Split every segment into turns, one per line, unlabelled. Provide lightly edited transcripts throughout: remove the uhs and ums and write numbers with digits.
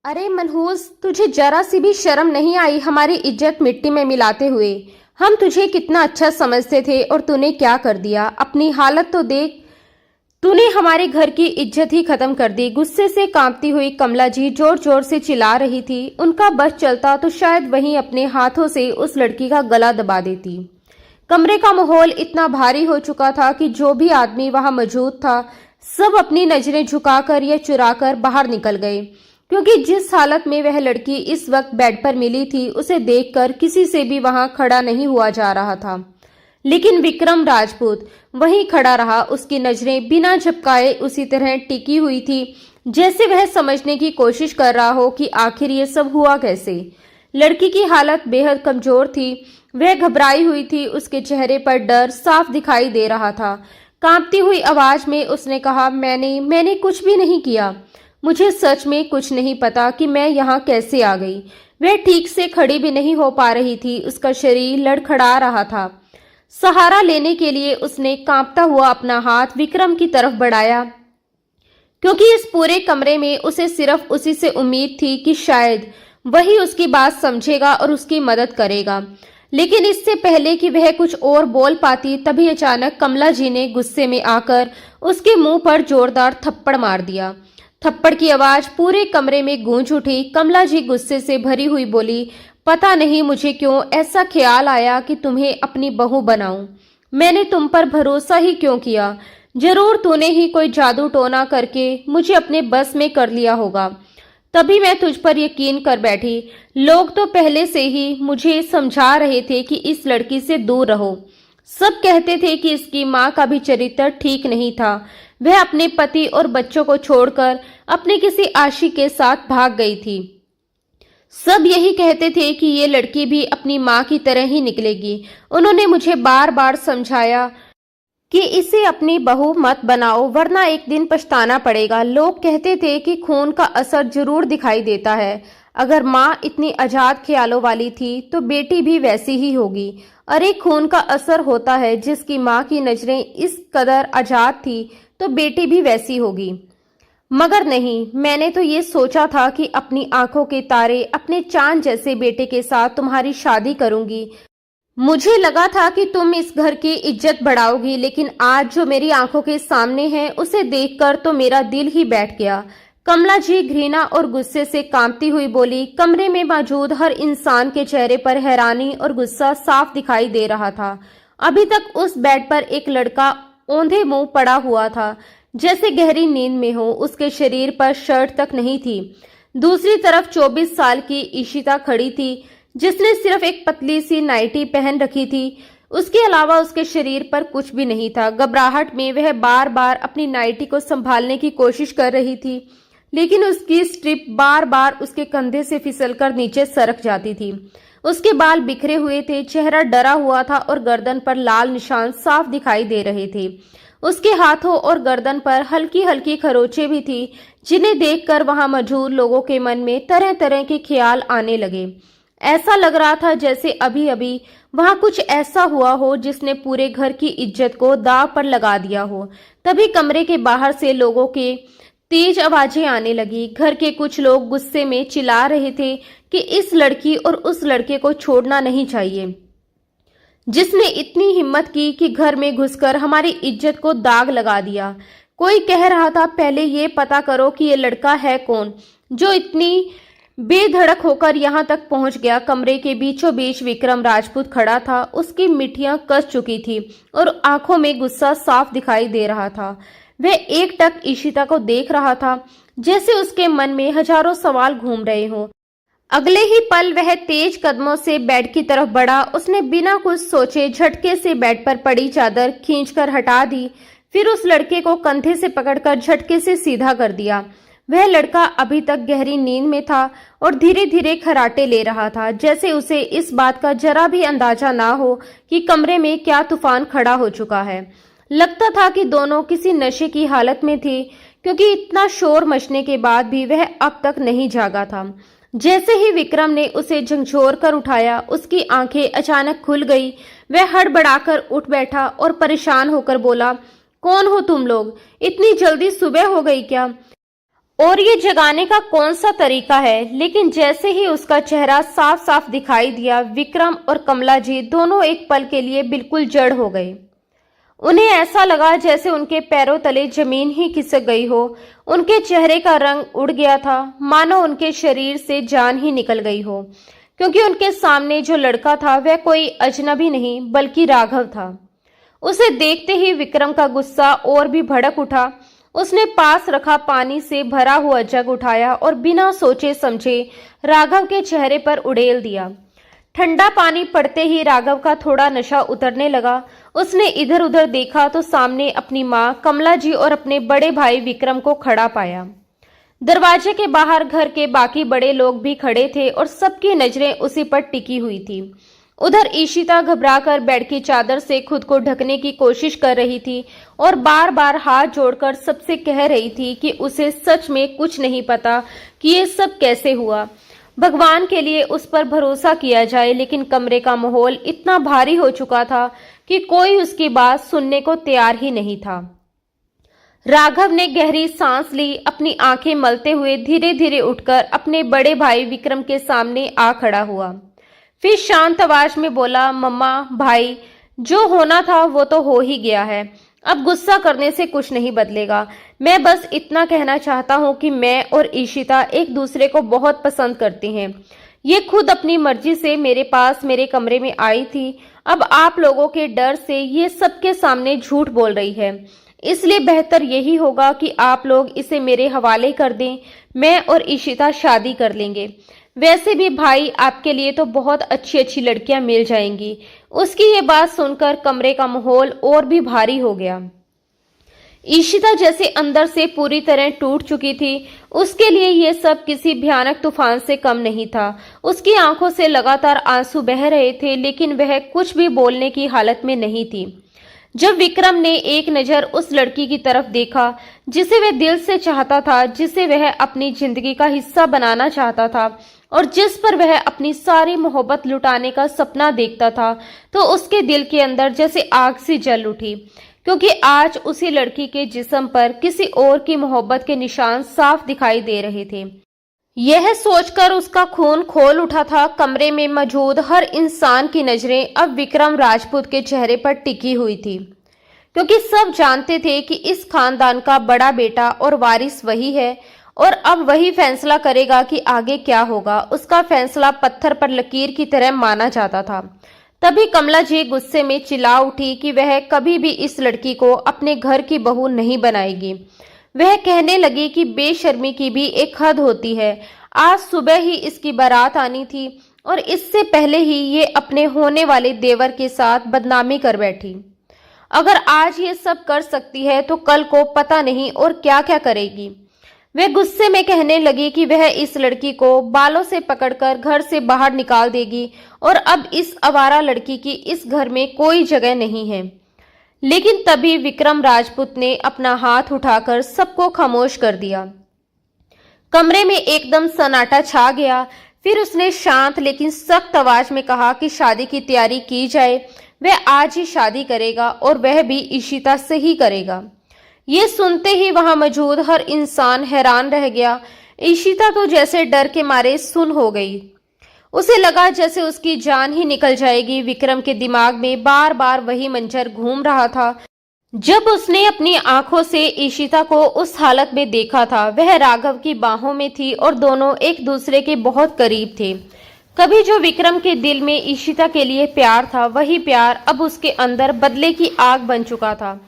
अरे मनहूस, तुझे जरा सी भी शर्म नहीं आई हमारी इज्जत मिट्टी में मिलाते हुए। हम तुझे कितना अच्छा समझते थे और तूने क्या कर दिया। अपनी हालत तो देख। तूने हमारे घर की इज्जत ही खत्म कर दी। गुस्से से कांपती हुई कमला जी जोर जोर से चिल्ला रही थी। उनका बस चलता तो शायद वहीं अपने हाथों से उस लड़की का गला दबा देती। कमरे का माहौल इतना भारी हो चुका था कि जो भी आदमी वहां मौजूद था सब अपनी नजरें झुकाकर या चुराकर बाहर निकल गए, क्योंकि जिस हालत में वह लड़की इस वक्त बेड पर मिली थी उसे देखकर किसी से भी वहां खड़ा नहीं हुआ जा रहा था। लेकिन विक्रम राजपूत वहीं खड़ा रहा। उसकी नजरें बिना झपकाए उसी तरह टिकी हुई थी, जैसे वह समझने की कोशिश कर रहा हो कि आखिर ये सब हुआ कैसे। लड़की की हालत बेहद कमजोर थी। वह घबराई हुई थी। उसके चेहरे पर डर साफ दिखाई दे रहा था। कांपती हुई आवाज में उसने कहा, मैंने कुछ भी नहीं किया। मुझे सच में कुछ नहीं पता कि मैं यहाँ कैसे आ गई। वह ठीक से खड़ी भी नहीं हो पा रही थी। उसका शरीर लड़खड़ा रहा था। सहारा लेने के लिए उसने कांपता हुआ अपना हाथ विक्रम की तरफ बढ़ाया, क्योंकि इस पूरे कमरे में उसे सिर्फ उसी से उम्मीद थी कि शायद वही उसकी बात समझेगा और उसकी मदद करेगा। लेकिन इससे पहले कि वह कुछ और बोल पाती, तभी अचानक कमला जी ने गुस्से में आकर उसके मुंह पर जोरदार थप्पड़ मार दिया। थप्पड़ की आवाज पूरे कमरे में गूंज उठी। कमला जी गुस्से से भरी हुई बोली, पता नहीं मुझे क्यों ऐसा ख्याल आया कि तुम्हें अपनी बहू बनाऊं। मैंने तुम पर भरोसा ही क्यों किया। जरूर तूने ही कोई जादू टोना करके मुझे अपने बस में कर लिया होगा, तभी मैं तुझ पर यकीन कर बैठी। लोग तो पहले से ही मुझे समझा रहे थे कि इस लड़की से दूर रहो। सब कहते थे कि इसकी माँ का भी चरित्र ठीक नहीं था। वह अपने पति और बच्चों को छोड़कर अपने किसी आशिक के साथ भाग गई थी। सब यही कहते थे कि ये लड़की भी अपनी माँ की तरह ही निकलेगी। उन्होंने मुझे बार बार समझाया कि इसे अपनी बहू मत बनाओ, वरना एक दिन पछताना पड़ेगा। लोग कहते थे कि खून का असर जरूर दिखाई देता है। अगर माँ इतनी आजाद ख्यालों वाली थी तो बेटी भी वैसी ही होगी। अरे खून का असर होता है। जिसकी माँ की नजरें इस कदर आजाद थी तो बेटी भी वैसी होगी। मगर नहीं, मैंने तो ये सोचा था कि अपनी आंखों के तारे, अपने चांद जैसे बेटे के साथ तुम्हारी शादी करूंगी। मुझे लगा था कि तुम इस घर की इज्जत बढ़ाओगी, लेकिन आज जो मेरी आंखों के सामने है उसे देखकर तो मेरा दिल ही बैठ गया। कमला जी घृणा और गुस्से से कांपती हुई बोली। कमरे में मौजूद हर इंसान के चेहरे पर हैरानी और गुस्सा साफ दिखाई दे रहा था। अभी तक उस बेड पर एक लड़का औंधे मुंह पड़ा हुआ था, जैसे गहरी नींद में हो। उसके शरीर पर शर्ट तक नहीं थी। दूसरी तरफ 24 साल की ईशिता खड़ी थी, जिसने सिर्फ एक पतली सी नाइटी पहन रखी थी। उसके अलावा उसके शरीर पर कुछ भी नहीं था। घबराहट में वह बार बार अपनी नाइटी को संभालने की कोशिश कर रही थी, लेकिन उसकी स्ट्रिप बार बार उसके कंधे से फिसलकर नीचे सरक जाती थी। उसके बाल बिखरे हुए थे, चेहरा डरा हुआ था और गर्दन पर लाल निशान साफ दिखाई दे रहे थे। उसके हाथों और गर्दन पर हल्की हल्की खरोंचें भी थी, जिन्हें देखकर वहां मौजूद लोगों के मन में तरह तरह के ख्याल आने लगे। ऐसा लग रहा था जैसे अभी अभी वहां कुछ ऐसा हुआ हो जिसने पूरे घर की इज्जत को दांव पर लगा दिया हो। तभी कमरे के बाहर से लोगों के तेज आवाजें आने लगी। घर के कुछ लोग गुस्से में चिल्ला रहे थे कि इस लड़की और उस लड़के को छोड़ना नहीं चाहिए, जिसने इतनी हिम्मत की कि घर में घुसकर हमारी इज्जत को दाग लगा दिया। कोई कह रहा था, पहले ये पता करो कि ये लड़का है कौन, जो इतनी बेधड़क होकर यहाँ तक पहुंच गया। कमरे के बीचों बीच विक्रम राजपूत खड़ा था। उसकी मिठियां कस चुकी थी और आंखों में गुस्सा साफ दिखाई दे रहा था। वह एकटक ईशिता को देख रहा था, जैसे उसके मन में हजारों सवाल घूम रहे हों। अगले ही पल वह तेज कदमों से बेड की तरफ बढ़ा। उसने बिना कुछ सोचे झटके से बेड पर पड़ी चादर खींचकर हटा दी, फिर उस लड़के को कंधे से पकड़कर झटके से सीधा कर दिया। वह लड़का अभी तक गहरी नींद में था और धीरे धीरे खर्राटे ले रहा था, जैसे उसे इस बात का जरा भी अंदाजा ना हो कि कमरे में क्या तूफान खड़ा हो चुका है। लगता था कि दोनों किसी नशे की हालत में थे, क्योंकि इतना शोर मचने के बाद भी वह अब तक नहीं जागा था। जैसे ही विक्रम ने उसे झंझोर कर उठाया, उसकी आंखें अचानक खुल गई। वह हड़बड़ाकर उठ बैठा और परेशान होकर बोला, कौन हो तुम लोग? इतनी जल्दी सुबह हो गई क्या? और ये जगाने का कौन सा तरीका है। लेकिन जैसे ही उसका चेहरा साफ साफ दिखाई दिया, विक्रम और कमला जी दोनों एक पल के लिए बिल्कुल जड़ हो गए। उन्हें ऐसा लगा जैसे उनके पैरों तले जमीन ही खिसक गई हो। उनके चेहरे का रंग उड़ गया था, मानो उनके शरीर से जान ही निकल गई हो, क्योंकि उनके सामने जो लड़का था वह कोई अजनबी नहीं बल्कि राघव था। उसे देखते ही विक्रम का गुस्सा और भी भड़क उठा। उसने पास रखा पानी से भरा हुआ जग उठाया और बिना सोचे समझे राघव के चेहरे पर उड़ेल दिया। ठंडा पानी पड़ते ही राघव का थोड़ा नशा उतरने लगा। उसने इधर उधर देखा तो सामने अपनी माँ कमला जी और अपने बड़े भाई विक्रम को खड़ा पाया। दरवाजे के बाहर घर के बाकी बड़े लोग भी खड़े थे और सबकी नजरें उसी पर टिकी हुई थी। उधर ईशिता घबराकर बेड की चादर से खुद को ढकने की कोशिश कर रही थी और बार बार हाथ जोड़कर सबसे कह रही थी कि उसे सच में कुछ नहीं पता कि ये सब कैसे हुआ। भगवान के लिए उस पर भरोसा किया जाए, लेकिन कमरे का माहौल इतना भारी हो चुका था कि कोई उसकी बात सुनने को तैयार ही नहीं था। राघव ने गहरी सांस ली। अपनी आंखें मलते हुए धीरे धीरे उठकर अपने बड़े भाई विक्रम के सामने आ खड़ा हुआ। फिर शांत आवाज में बोला, मम्मा, भाई, जो होना था वो तो हो ही गया है। अब गुस्सा करने से कुछ नहीं बदलेगा। मैं बस इतना कहना चाहता हूँ कि मैं और ईशिता एक दूसरे को बहुत पसंद करती हैं। ये खुद अपनी मर्जी से मेरे पास मेरे कमरे में आई थी। अब आप लोगों के डर से ये सबके सामने झूठ बोल रही है, इसलिए बेहतर यही होगा कि आप लोग इसे मेरे हवाले कर दें। मैं और ईशिता शादी कर लेंगे। वैसे भी भाई, आपके लिए तो बहुत अच्छी अच्छी लड़कियां मिल जाएंगी। उसकी ये बात सुनकर कमरे का माहौल और भी भारी हो गया। ईशिता जैसे अंदर से पूरी तरह टूट चुकी थी। उसके लिए ये सब किसी भयानक तूफान से कम नहीं था। उसकी आंखों से लगातार आंसू बह रहे थे, लेकिन वह कुछ भी बोलने की हालत में नहीं थी। जब विक्रम ने एक नजर उस लड़की की तरफ देखा जिसे वह दिल से चाहता था, जिसे वह अपनी जिंदगी का हिस्सा बनाना चाहता था और जिस पर वह अपनी सारी मोहब्बत लुटाने का सपना देखता था, तो उसके दिल के अंदर जैसे आग सी जल उठी, क्योंकि आज उसी लड़की के जिस्म पर किसी और की मोहब्बत के निशान साफ दिखाई दे रहे थे। यह सोचकर उसका खून खोल उठा था। कमरे में मौजूद हर इंसान की नजरें अब विक्रम राजपूत के चेहरे पर टिकी हुई थी, क्योंकि सब जानते थे कि इस खानदान का बड़ा बेटा और वारिस वही है और अब वही फैसला करेगा कि आगे क्या होगा। उसका फैसला पत्थर पर लकीर की तरह माना जाता था। तभी कमला जी गुस्से में चिल्ला उठी कि वह कभी भी इस लड़की को अपने घर की बहू नहीं बनाएगी। वह कहने लगी कि बेशर्मी की भी एक हद होती है। आज सुबह ही इसकी बारात आनी थी और इससे पहले ही ये अपने होने वाले देवर के साथ बदनामी कर बैठी। अगर आज ये सब कर सकती है तो कल को पता नहीं और क्या क्या करेगी। वह गुस्से में कहने लगी कि वह इस लड़की को बालों से पकड़कर घर से बाहर निकाल देगी और अब इस आवारा लड़की की इस घर में कोई जगह नहीं है। लेकिन तभी विक्रम राजपूत ने अपना हाथ उठाकर सबको खामोश कर दिया। कमरे में एकदम सन्नाटा छा गया। फिर उसने शांत लेकिन सख्त आवाज में कहा कि शादी की तैयारी की जाए। वह आज ही शादी करेगा और वह भी ईशिता से ही करेगा। ये सुनते ही वहां मौजूद हर इंसान हैरान रह गया। ईशिता तो जैसे डर के मारे सुन्न हो गई। उसे लगा जैसे उसकी जान ही निकल जाएगी। विक्रम के दिमाग में बार बार वही मंजर घूम रहा था जब उसने अपनी आंखों से ईशिता को उस हालत में देखा था। वह राघव की बाहों में थी और दोनों एक दूसरे के बहुत करीब थे। कभी जो विक्रम के दिल में ईशिता के लिए प्यार था, वही प्यार अब उसके अंदर बदले की आग बन चुका था।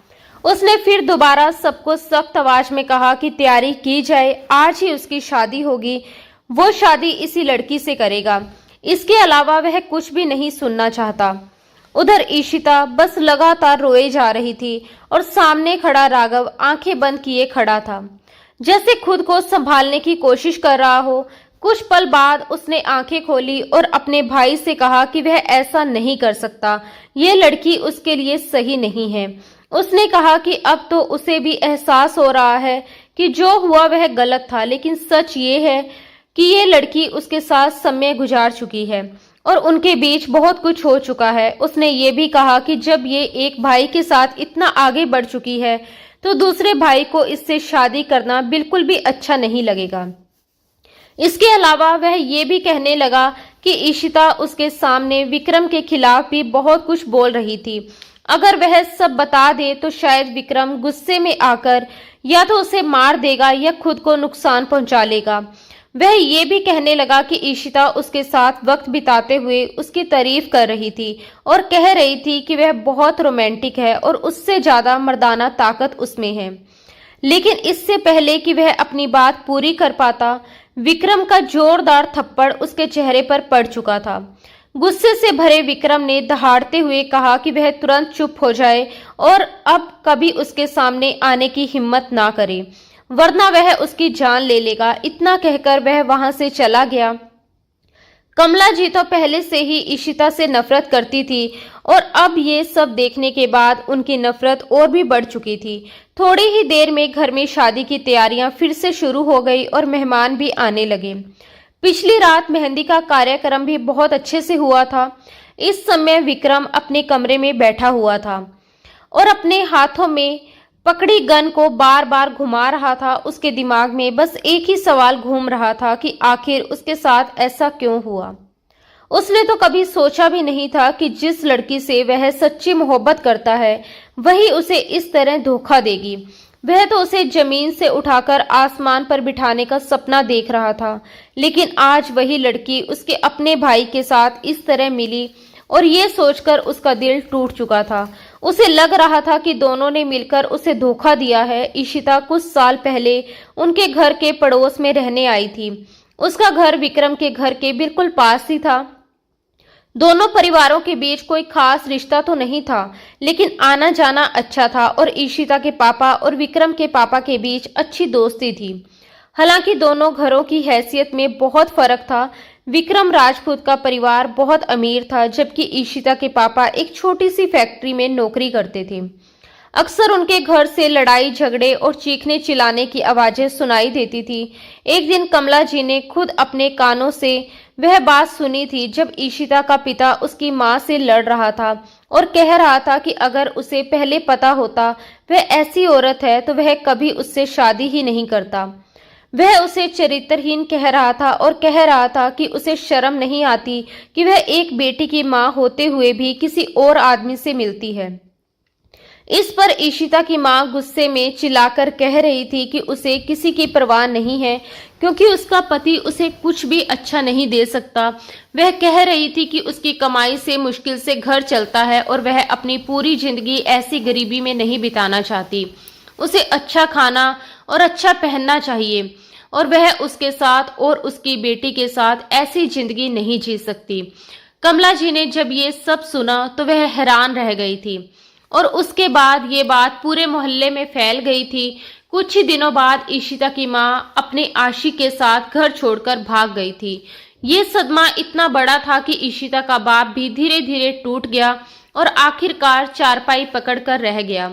उसने फिर दोबारा सबको सख्त आवाज में कहा कि तैयारी की जाए, आज ही उसकी शादी होगी। वो शादी इसी लड़की से करेगा। इसके अलावा वह कुछ भी नहीं सुनना चाहता। उधर ईशिता बस लगातार रोए जा रही थी और सामने खड़ा राघव आंखें बंद किए खड़ा था, जैसे खुद को संभालने की कोशिश कर रहा हो। कुछ पल बाद उसने आंखें खोली और अपने भाई से कहा कि वह ऐसा नहीं कर सकता, ये लड़की उसके लिए सही नहीं है। उसने कहा कि अब तो उसे भी एहसास हो रहा है कि जो हुआ वह गलत था, लेकिन सच ये है कि ये लड़की उसके साथ समय गुजार चुकी है और उनके बीच बहुत कुछ हो चुका है। उसने ये भी कहा कि जब ये एक भाई के साथ इतना आगे बढ़ चुकी है तो दूसरे भाई को इससे शादी करना बिल्कुल भी अच्छा नहीं लगेगा। इसके अलावा वह ये भी कहने लगा कि ईशिता उसके सामने विक्रम के खिलाफ भी बहुत कुछ बोल रही थी। अगर वह सब बता दे तो शायद विक्रम गुस्से में आकर या तो उसे मार देगा या खुद को नुकसान पहुंचा लेगा। वह ये भी कहने लगा कि ईशिता उसके साथ वक्त बिताते हुए उसकी तारीफ कर रही थी और कह रही थी कि वह बहुत रोमांटिक है और उससे ज्यादा मर्दाना ताकत उसमें है। लेकिन इससे पहले कि वह अपनी बात पूरी कर पाता, विक्रम का जोरदार थप्पड़ उसके चेहरे पर पड़ चुका था। गुस्से से भरे विक्रम ने दहाड़ते हुए कहा कि वह तुरंत चुप हो जाए और अब कभी उसके सामने आने की हिम्मत ना करे, वरना वह उसकी जान ले लेगा। इतना कहकर वह वहां से चला गया। कमला जी तो पहले से ही ईशिता से नफरत करती थी और अब ये सब देखने के बाद उनकी नफरत और भी बढ़ चुकी थी। थोड़ी ही देर में घर में शादी की तैयारियां फिर से शुरू हो गई और मेहमान भी आने लगे। पिछली रात मेहंदी का कार्यक्रम भी बहुत अच्छे से हुआ था। इस समय विक्रम अपने कमरे में बैठा हुआ था और अपने हाथों में पकड़ी गन को बार बार घुमा रहा था। उसके दिमाग में बस एक ही सवाल घूम रहा था कि आखिर उसके साथ ऐसा क्यों हुआ। उसने तो कभी सोचा भी नहीं था कि जिस लड़की से वह सच्ची मोहब्बत करता है वही उसे इस तरह धोखा देगी। वह तो उसे जमीन से उठाकर आसमान पर बिठाने का सपना देख रहा था, लेकिन आज वही लड़की उसके अपने भाई के साथ इस तरह मिली और ये सोचकर उसका दिल टूट चुका था। उसे लग रहा था कि दोनों ने मिलकर उसे धोखा दिया है। ईशिता कुछ साल पहले उनके घर के पड़ोस में रहने आई थी। उसका घर विक्रम के घर के बिल्कुल पास ही था। दोनों परिवारों के बीच कोई खास रिश्ता तो नहीं था, लेकिन आना जाना अच्छा था और ईशिता के पापा और विक्रम के पापा के बीच अच्छी दोस्ती थी। हालांकि दोनों घरों की हैसियत में बहुत फर्क था। विक्रम राजपूत का परिवार बहुत अमीर था, जबकि ईशिता के पापा एक छोटी सी फैक्ट्री में नौकरी करते थे। अक्सर उनके घर से लड़ाई झगड़े और चीखने चिल्लाने की आवाजें सुनाई देती थी। एक दिन कमला जी ने खुद अपने कानों से वह बात सुनी थी जब ईशिता का पिता उसकी मां से लड़ रहा था और कह रहा था कि अगर उसे पहले पता होता वह ऐसी औरत है तो वह कभी उससे शादी ही नहीं करता। वह उसे चरित्रहीन कह रहा था और कह रहा था कि उसे शर्म नहीं आती कि वह एक बेटी की मां होते हुए भी किसी और आदमी से मिलती है। इस पर ईशिता की मां गुस्से में चिल्लाकर कह रही थी कि उसे किसी की परवाह नहीं है, क्योंकि उसका पति उसे कुछ भी अच्छा नहीं दे सकता। वह कह रही थी कि उसकी कमाई से मुश्किल से घर चलता है और वह अपनी पूरी जिंदगी ऐसी गरीबी में नहीं बिताना चाहती। उसे अच्छा खाना और अच्छा पहनना चाहिए और वह उसके साथ और उसकी बेटी के साथ ऐसी जिंदगी नहीं जी सकती। कमला जी ने जब ये सब सुना तो वह हैरान रह गई थी और उसके बाद ये बात पूरे मोहल्ले में फैल गई थी। कुछ ही दिनों बाद ईशिता की मां अपने आशिक के साथ घर छोड़कर भाग गई थी। ये सदमा इतना बड़ा था कि ईशिता का बाप भी धीरे धीरे टूट गया और आखिरकार चारपाई पकड़कर रह गया।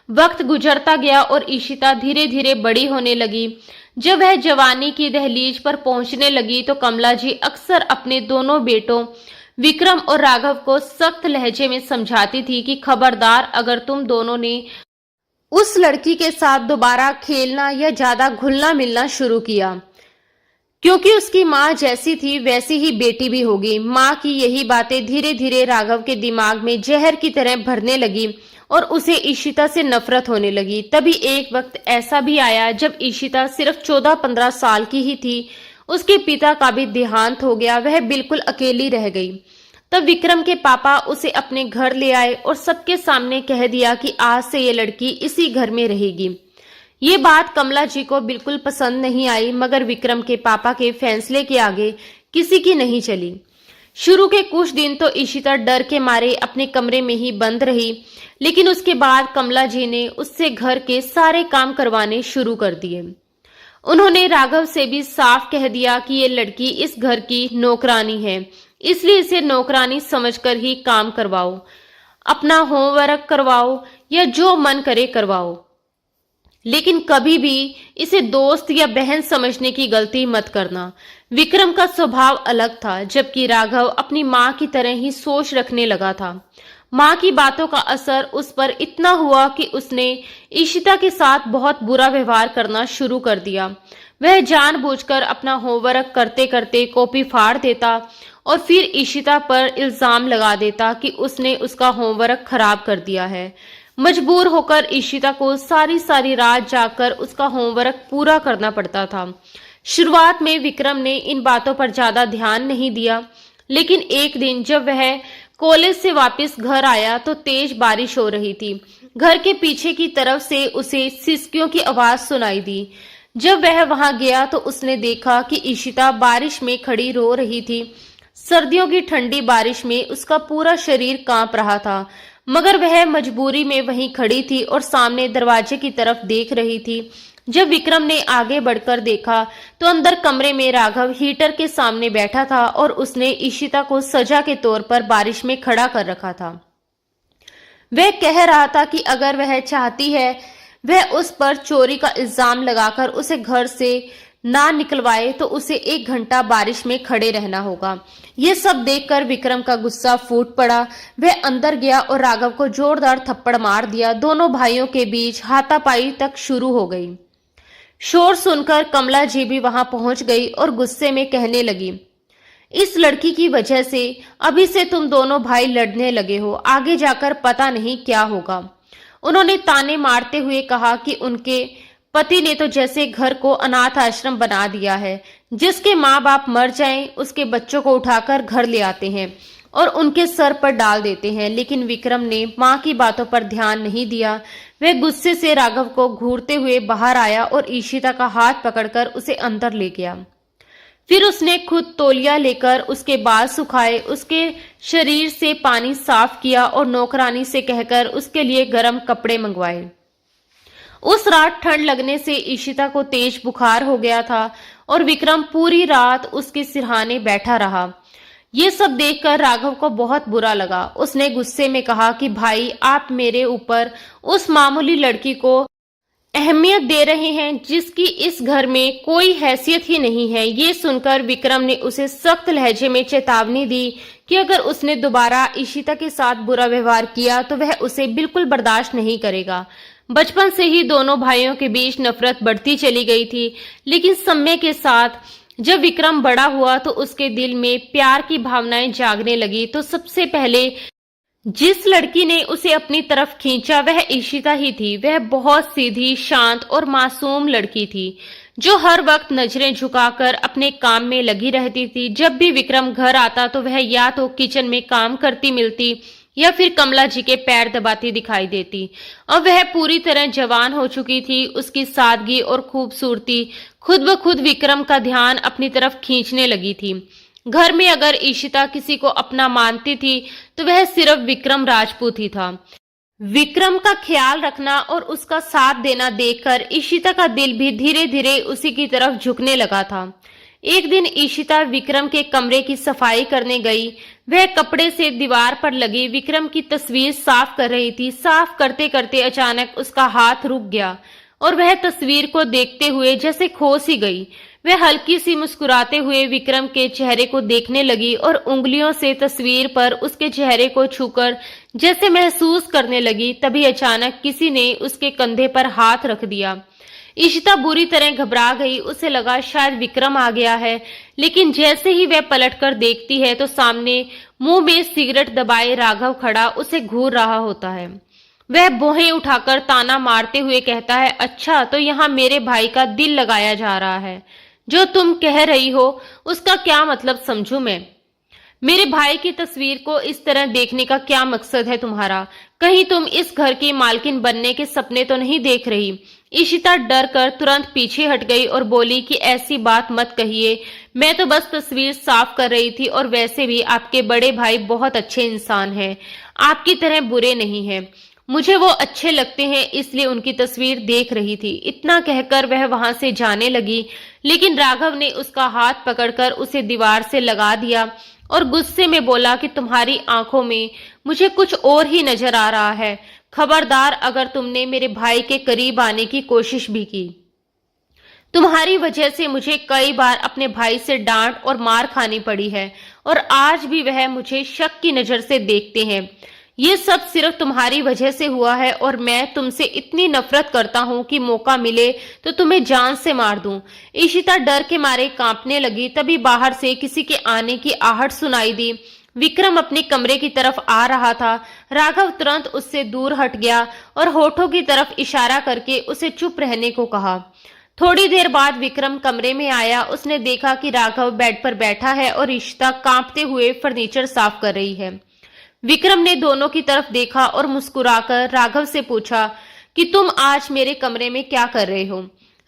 वक्त गुजरता गया और ईशिता धीरे धीरे बड़ी होने लगी। जब वह जवानी की दहलीज पर पहुंचने लगी तो कमला जी अक्सर अपने दोनों बेटों विक्रम और राघव को सख्त लहजे में समझाती थी कि खबरदार, अगर तुम दोनों ने उस लड़की के साथ दोबारा खेलना या ज्यादा घुलना मिलना शुरू किया, क्योंकि उसकी माँ जैसी थी वैसी ही बेटी भी होगी। माँ की यही बातें धीरे धीरे राघव के दिमाग में जहर की तरह भरने लगी और उसे ईशिता से नफरत होने लगी। तभी एक वक्त ऐसा भी आया जब ईशिता सिर्फ 14-15 साल की ही थी। उसके पिता का भी देहांत हो गया, वह बिल्कुल अकेली रह गई। तब विक्रम के पापा उसे अपने घर ले आए और सबके सामने कह दिया कि आज से ये लड़की इसी घर में रहेगी। ये बात कमला जी को बिल्कुल पसंद नहीं आई, मगर विक्रम के पापा के फैसले के आगे किसी की नहीं चली। शुरू के कुछ दिन तो ईशिता डर के मारे अपने कमरे में ही बंद रही, लेकिन उसके बाद कमला जी ने उससे घर के सारे काम करवाने शुरू कर दिए। उन्होंने राघव से भी साफ कह दिया कि ये लड़की इस घर की नौकरानी है, इसलिए इसे नौकरानी समझकर ही काम करवाओ, अपना होमवर्क करवाओ या जो मन करे करवाओ, लेकिन कभी भी इसे दोस्त या बहन समझने की गलती मत करना। विक्रम का स्वभाव अलग था, जबकि राघव अपनी माँ की तरह ही सोच रखने लगा था। माँ की बातों का असर उस पर इतना हुआ कि उसने ईशिता के साथ बहुत बुरा व्यवहार करना शुरू कर दिया। वह जानबूझकर अपना होमवर्क करते करते कॉपी फाड़ देता और फिर ईशिता पर इल्जाम लगा देता कि उसने उसका होमवर्क खराब कर दिया है। मजबूर होकर ईशिता को सारी सारी रात जाकर उसका होमवर्क पूरा करना पड़ता था। शुरुआत में विक्रम ने इन बातों पर ज्यादा ध्यान नहीं दिया, लेकिन एक दिन जब वह कॉलेज से वापस घर आया तो तेज बारिश हो रही थी। घर के पीछे की तरफ से उसे सिसकियों की आवाज सुनाई दी। जब वह वहां गया तो उसने देखा कि ईशिता बारिश में खड़ी रो रही थी। सर्दियों की ठंडी बारिश में उसका पूरा शरीर कांप रहा था, मगर वह मजबूरी में वहीं खड़ी थी और सामने दरवाजे की तरफ देख रही थी। जब विक्रम ने आगे बढ़कर देखा तो अंदर कमरे में राघव हीटर के सामने बैठा था और उसने ईशिता को सजा के तौर पर बारिश में खड़ा कर रखा था। वह कह रहा था कि अगर वह चाहती है वह उस पर चोरी का इल्जाम लगाकर उसे घर से ना निकलवाए तो उसे 1 घंटा बारिश में खड़े रहना होगा। ये सब देखकर विक्रम का गुस्सा फूट पड़ा। वह अंदर गया और राघव को जोरदार थप्पड़ मार दिया। दोनों भाइयों के बीच हाथापाई तक शुरू हो गई। शोर सुनकर कमला जी भी वहां पहुंच गई और गुस्से में कहने लगी, इस लड़की की वजह से अभी से तुम दोनों भाई लड़ने लगे हो, आगे जाकर पता नहीं क्या होगा। उन्होंने ताने मारते हुए कहा कि उनके पति ने तो जैसे घर को अनाथ आश्रम बना दिया है। जिसके माँ बाप मर जाएं, उसके बच्चों को उठाकर घर ले आते हैं और उनके सर पर डाल देते हैं। लेकिन विक्रम ने माँ की बातों पर ध्यान नहीं दिया। वह गुस्से से राघव को घूरते हुए बाहर आया और ईशिता का हाथ पकड़कर उसे अंदर ले गया। फिर उसने खुद तौलिया लेकर उसके बाल सुखाए, उसके शरीर से पानी साफ किया और नौकरानी से कहकर उसके लिए गर्म कपड़े मंगवाए। उस रात ठंड लगने से ईशिता को तेज बुखार हो गया था और विक्रम पूरी रात उसके सिरहाने बैठा रहा। ये सब देखकर राघव को बहुत बुरा लगा। उसने गुस्से में कहा कि भाई, आप मेरे ऊपर उस मामूली लड़की को अहमियत दे रहे हैं जिसकी इस घर में कोई हैसियत ही नहीं है। ये सुनकर विक्रम ने उसे सख्त लहजे में चेतावनी दी कि अगर उसने दोबारा ईशिता के साथ बुरा व्यवहार किया तो वह उसे बिल्कुल बर्दाश्त नहीं करेगा। बचपन से ही दोनों भाइयों के बीच नफरत बढ़ती चली गई थी, लेकिन समय के साथ जब विक्रम बड़ा हुआ तो उसके दिल में प्यार की भावनाएं जागने लगी। तो सबसे पहले जिस लड़की ने उसे अपनी तरफ खींचा वह ईशिता ही थी। वह बहुत सीधी, शांत और मासूम लड़की थी जो हर वक्त नजरें झुकाकर अपने काम में लगी रहती थी। जब भी विक्रम घर आता तो वह या तो किचन में काम करती मिलती या फिर कमला जी के पैर दबाती दिखाई देती। अब वह पूरी तरह जवान हो चुकी थी। उसकी सादगी और खूबसूरती खुद ब खुद विक्रम का ध्यान अपनी तरफ खींचने लगी थी। घर में अगर ईशिता किसी को अपना मानती थी तो वह सिर्फ विक्रम राजपूत ही था। विक्रम का ख्याल रखना और उसका साथ देना देखकर ईशिता का दिल भी धीरे धीरे उसी की तरफ झुकने लगा था। एक दिन ईशिता विक्रम के कमरे की सफाई करने गई। वह कपड़े से दीवार पर लगी विक्रम की तस्वीर साफ कर रही थी। साफ करते करते अचानक उसका हाथ रुक गया और वह तस्वीर को देखते हुए जैसे खो सी गई। वह हल्की सी मुस्कुराते हुए विक्रम के चेहरे को देखने लगी और उंगलियों से तस्वीर पर उसके चेहरे को छूकर जैसे महसूस करने लगी। तभी अचानक किसी ने उसके कंधे पर हाथ रख दिया। ईशिता बुरी तरह घबरा गई। उसे लगा शायद विक्रम आ गया है, लेकिन जैसे ही वह पलटकर देखती है तो सामने मुंह में सिगरेट दबाए राघव खड़ा उसे घूर रहा होता है। वह भौहें उठाकर ताना मारते हुए कहता है, अच्छा तो यहाँ मेरे भाई का दिल लगाया जा रहा है। जो तुम कह रही हो उसका क्या मतलब समझूं मैं? मेरे भाई की तस्वीर को इस तरह देखने का क्या मकसद है तुम्हारा? कहीं तुम इस घर की मालकिन बनने के सपने तो नहीं देख रही? ईशिता डर कर तुरंत पीछे हट गई और बोली कि ऐसी बात मत कहिए, मैं तो बस तस्वीर साफ कर रही थी और वैसे भी आपके बड़े भाई बहुत अच्छे इंसान हैं, आपकी तरह बुरे नहीं हैं। मुझे वो अच्छे लगते हैं इसलिए उनकी तस्वीर देख रही थी। इतना कहकर वह वहां से जाने लगी, लेकिन राघव ने उसका हाथ पकड़कर उसे दीवार से लगा दिया और गुस्से में बोला कि तुम्हारी आंखों में मुझे कुछ और ही नजर आ रहा है। खबरदार अगर तुमने मेरे भाई के करीब आने की कोशिश भी की। तुम्हारी वजह से मुझे कई बार अपने भाई से डांट और मार खानी पड़ी है और आज भी वह मुझे शक की नजर से देखते हैं। ये सब सिर्फ तुम्हारी वजह से हुआ है और मैं तुमसे इतनी नफरत करता हूँ कि मौका मिले तो तुम्हें जान से मार दूं। इशिता डर के मारे कांपने लगी। तभी बाहर से किसी के आने की आहट सुनाई दी। विक्रम अपने कमरे की तरफ आ रहा था। राघव तुरंत उससे दूर हट गया और होठों की तरफ इशारा करके उसे चुप रहने को कहा। थोड़ी देर बाद विक्रम कमरे में आया। उसने देखा कि राघव बेड पर बैठा है और इशिता कांपते हुए फर्नीचर साफ कर रही है। विक्रम ने दोनों की तरफ देखा और मुस्कुराकर राघव से पूछा कि तुम आज मेरे कमरे में क्या कर रहे हो।